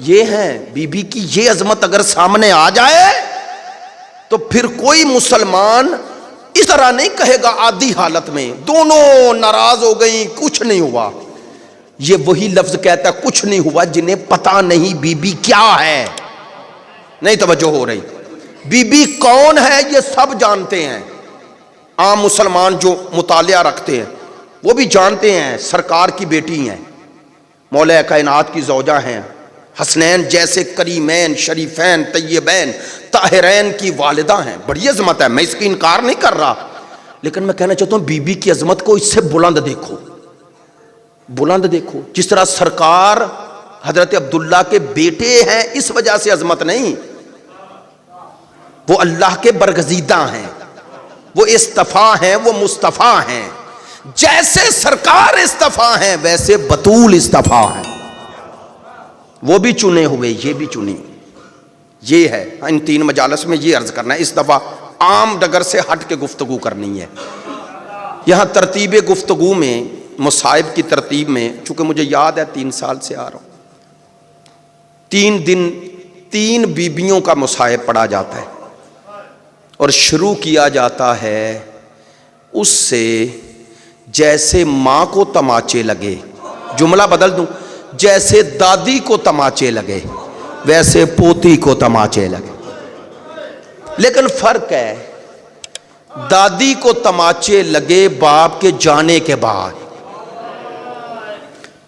یہ ہیں بی بی کی یہ عظمت اگر سامنے آ جائے تو پھر کوئی مسلمان اس طرح نہیں کہے گا عادی حالت میں دونوں ناراض ہو گئیں کچھ نہیں ہوا. یہ وہی لفظ کہتا ہے کچھ نہیں ہوا جنہیں پتہ نہیں بی بی کیا ہے. نہیں توجہ ہو رہی. بی بی کون ہے یہ سب جانتے ہیں. عام مسلمان جو مطالعہ رکھتے ہیں وہ بھی جانتے ہیں سرکار کی بیٹی ہیں، مولا کائنات کی زوجہ ہیں، حسنین جیسے کریمین شریفین طیبین طاہرین کی والدہ ہیں. بڑی عظمت ہے، میں اس کی انکار نہیں کر رہا، لیکن میں کہنا چاہتا ہوں بی بی کی عظمت کو اس سے بلند دیکھو، بلند دیکھو. جس طرح سرکار حضرت عبداللہ کے بیٹے ہیں اس وجہ سے عظمت نہیں، وہ اللہ کے برگزیدہ ہیں، وہ اصطفیٰ ہیں، وہ مصطفیٰ ہیں. جیسے سرکار اصطفیٰ ہیں ویسے بطول اصطفیٰ ہیں. وہ بھی چنے ہوئے، یہ بھی چنی. یہ ہے ان تین مجالس میں یہ عرض کرنا ہے. اس دفعہ عام ڈگر سے ہٹ کے گفتگو کرنی ہے. یہاں ترتیب گفتگو میں مصائب کی ترتیب میں چونکہ مجھے یاد ہے 3 سال سے آ رہا ہوں، 3 دن 3 بیبیوں کا مصائب پڑھا جاتا ہے اور شروع کیا جاتا ہے اس سے جیسے ماں کو تماچے لگے. جملہ بدل دوں، جیسے دادی کو تماچے لگے ویسے پوتی کو تماچے لگے. لیکن فرق ہے، دادی کو تماچے لگے باپ کے جانے کے بعد،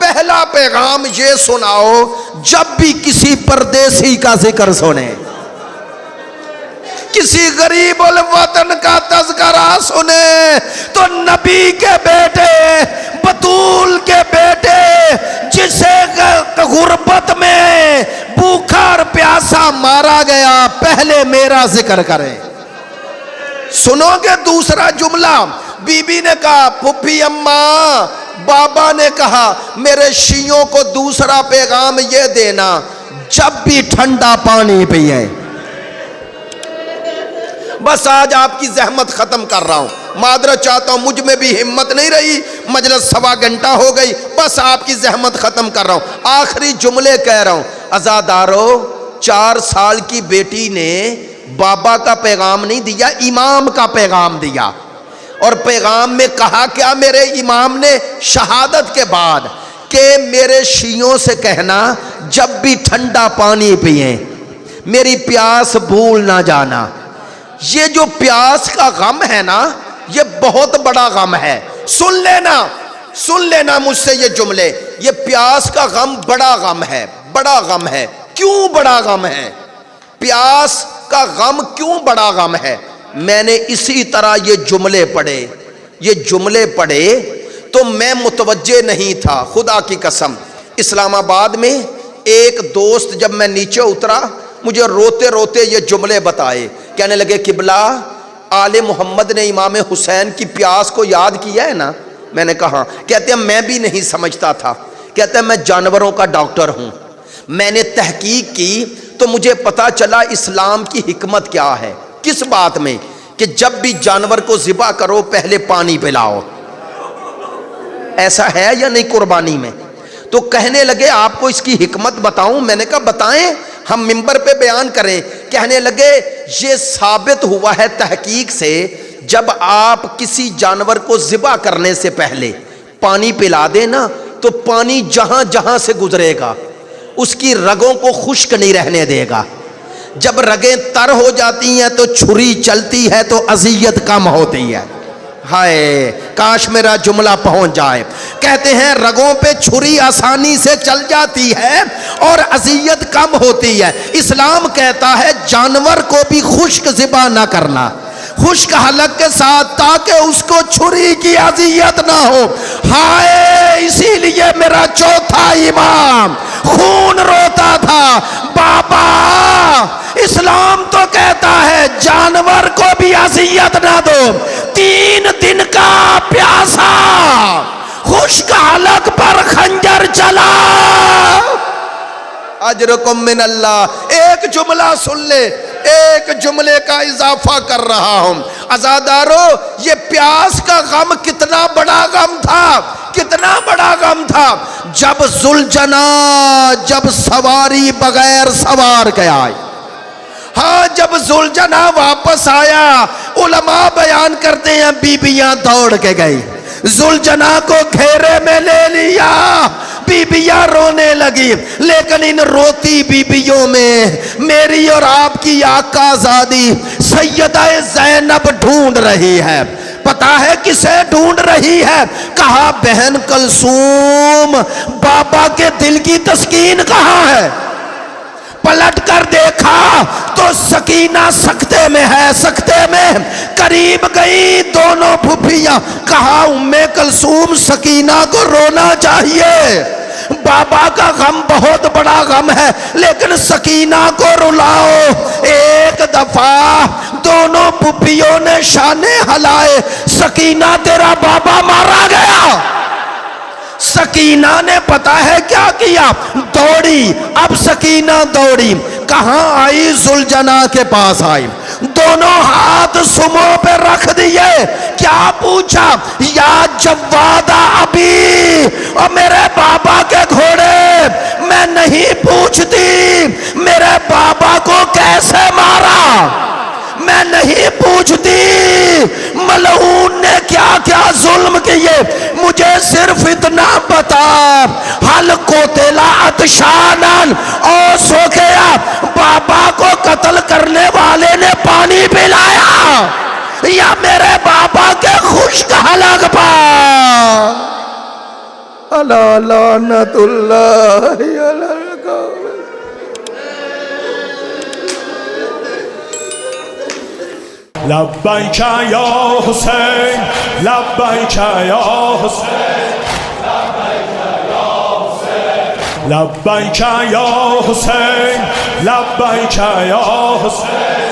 پہلا پیغام یہ سناؤ، جب بھی کسی پردیسی کا ذکر سنے، کسی غریب الوطن کا تذکرہ سنے، تو نبی کے بیٹے، بطول کے بیٹے، جسے غربت میں بھوکا اور پیاسا مارا گیا، پہلے میرا ذکر کریں۔ سنو گے دوسرا جملہ، بی بی نے کہا پھپھی اماں، بابا نے کہا میرے شیعوں کو دوسرا پیغام یہ دینا، جب بھی ٹھنڈا پانی پیئے۔ بس آج آپ کی زحمت ختم کر رہا ہوں، معذرت چاہتا ہوں، مجھ میں بھی ہمت نہیں رہی، مجلس سوا گھنٹہ ہو گئی، بس آپ کی زحمت ختم کر رہا ہوں، آخری جملے کہہ رہا ہوں۔ عزادارو، 4 سال کی بیٹی نے بابا کا پیغام نہیں دیا، امام کا پیغام دیا، اور پیغام میں کہا کیا میرے امام نے؟ شہادت کے بعد کہ میرے شیعوں سے کہنا جب بھی ٹھنڈا پانی پئیں، میری پیاس بھول نہ جانا۔ یہ جو پیاس کا غم ہے نا، یہ بہت بڑا غم ہے، سن لینا مجھ سے یہ جملے، یہ پیاس کا غم بڑا غم ہے، بڑا غم ہے۔ کیوں بڑا غم ہے؟ پیاس کا غم کیوں بڑا غم ہے؟ میں نے اسی طرح یہ جملے پڑھے تو میں متوجہ نہیں تھا، خدا کی قسم۔ اسلام آباد میں ایک دوست جب میں نیچے اترا، مجھے روتے روتے یہ جملے بتائے، کہنے لگے قبلہ، آل محمد نے امام حسین کی پیاس کو یاد کیا ہے نا؟ میں نے کہا، کہتے ہیں میں بھی نہیں سمجھتا تھا، کہتے ہیں میں جانوروں کا ڈاکٹر ہوں، میں نے تحقیق کی تو مجھے پتا چلا اسلام کی حکمت کیا ہے، کس بات میں؟ کہ جب بھی جانور کو ذبح کرو پہلے پانی پلاؤ۔ ایسا ہے یا نہیں قربانی میں؟ تو کہنے لگے آپ کو اس کی حکمت بتاؤں؟ میں نے کہا بتائیں، ہم ممبر پہ بیان کریں۔ کہنے لگے یہ ثابت ہوا ہے تحقیق سے، جب آپ کسی جانور کو ذبح کرنے سے پہلے پانی پلا دیں نا، تو پانی جہاں جہاں سے گزرے گا اس کی رگوں کو خشک نہیں رہنے دے گا۔ جب رگیں تر ہو جاتی ہیں تو چھری چلتی ہے تو اذیت کم ہوتی ہے۔ ہائے کاش میرا جملہ پہنچ جائے۔ کہتے ہیں رگوں پہ چھری آسانی سے چل جاتی ہے اور اذیت کم ہوتی ہے۔ اسلام کہتا ہے جانور کو بھی خشک ذبح نہ کرنا، خشک حلق کے ساتھ، تاکہ اس کو چھری کی اذیت نہ ہو۔ ہائے اسی لیے میرا چوتھا امام خون روتا تھا، بابا اسلام تو کہتا ہے جانور کو بھی اذیت نہ دو، 3 دن کا پیاسا خشک حلق پر خنجر چلا، اجرکم من اللہ۔ ایک جملہ سن لے، ایک جملے کا اضافہ کر رہا ہوں۔ عزادارو، یہ پیاس کا غم کتنا بڑا غم تھا، کتنا بڑا غم تھا۔ جب ذوالجنا، جب سواری بغیر سوار کے آئی، ہاں جب ذوالجنا واپس آیا، علماء بیان کرتے ہیں بیبیاں دوڑ کے گئی، ذوالجنا کو گھیرے میں لے لیا، بیبیاں رونے لگی، لیکن ان روتی بیبیوں میں میری اور آپ کی آقا زادی سیدہ زینب ڈھونڈ رہی ہے۔ پتا ہے کسے ڈھونڈ رہی ہے؟ کہا بہن کلثوم، بابا کے دل کی تسکین کہاں ہے؟ پلٹ کر دیکھا تو سکینہ سکتے میں ہے، سکتے میں قریب گئی دونوں پھپھیاں، کہا ام کلثوم سکینہ کو رونا چاہیے، بابا کا غم بہت بڑا غم ہے، لیکن سکینہ کو رلاؤ۔ ایک دفعہ دونوں پھپھیوں نے شانے ہلائے، سکینہ تیرا بابا مارا گیا۔ سکینہ نے پتا ہے کیا کیا؟ دوڑی۔ اب سکینہ دوڑی، کہاں آئی؟ ذوالجنا کے پاس آئی، دونوں ہاتھ سموں پہ رکھ دیے، کیا پوچھا؟ یا جوادہ ابی، اور میرے بابا کے گھوڑے، میں نہیں پوچھتی میرے بابا کو کیسے مارا، میں نہیں پوچھتی ملعون نے کیا کیا ظلم کیے، مجھے صرف اتنا بتا، حل قتل عطشانا، او سو گیا، بابا کو قتل کرنے والے نے پانی پلایا یا میرے بابا کے خشک حلق پر؟ الا لعنت اللہ علی القوم. لبیک یا حسین لبیک یا حسین لبیک یا حسین لبیک یا حسین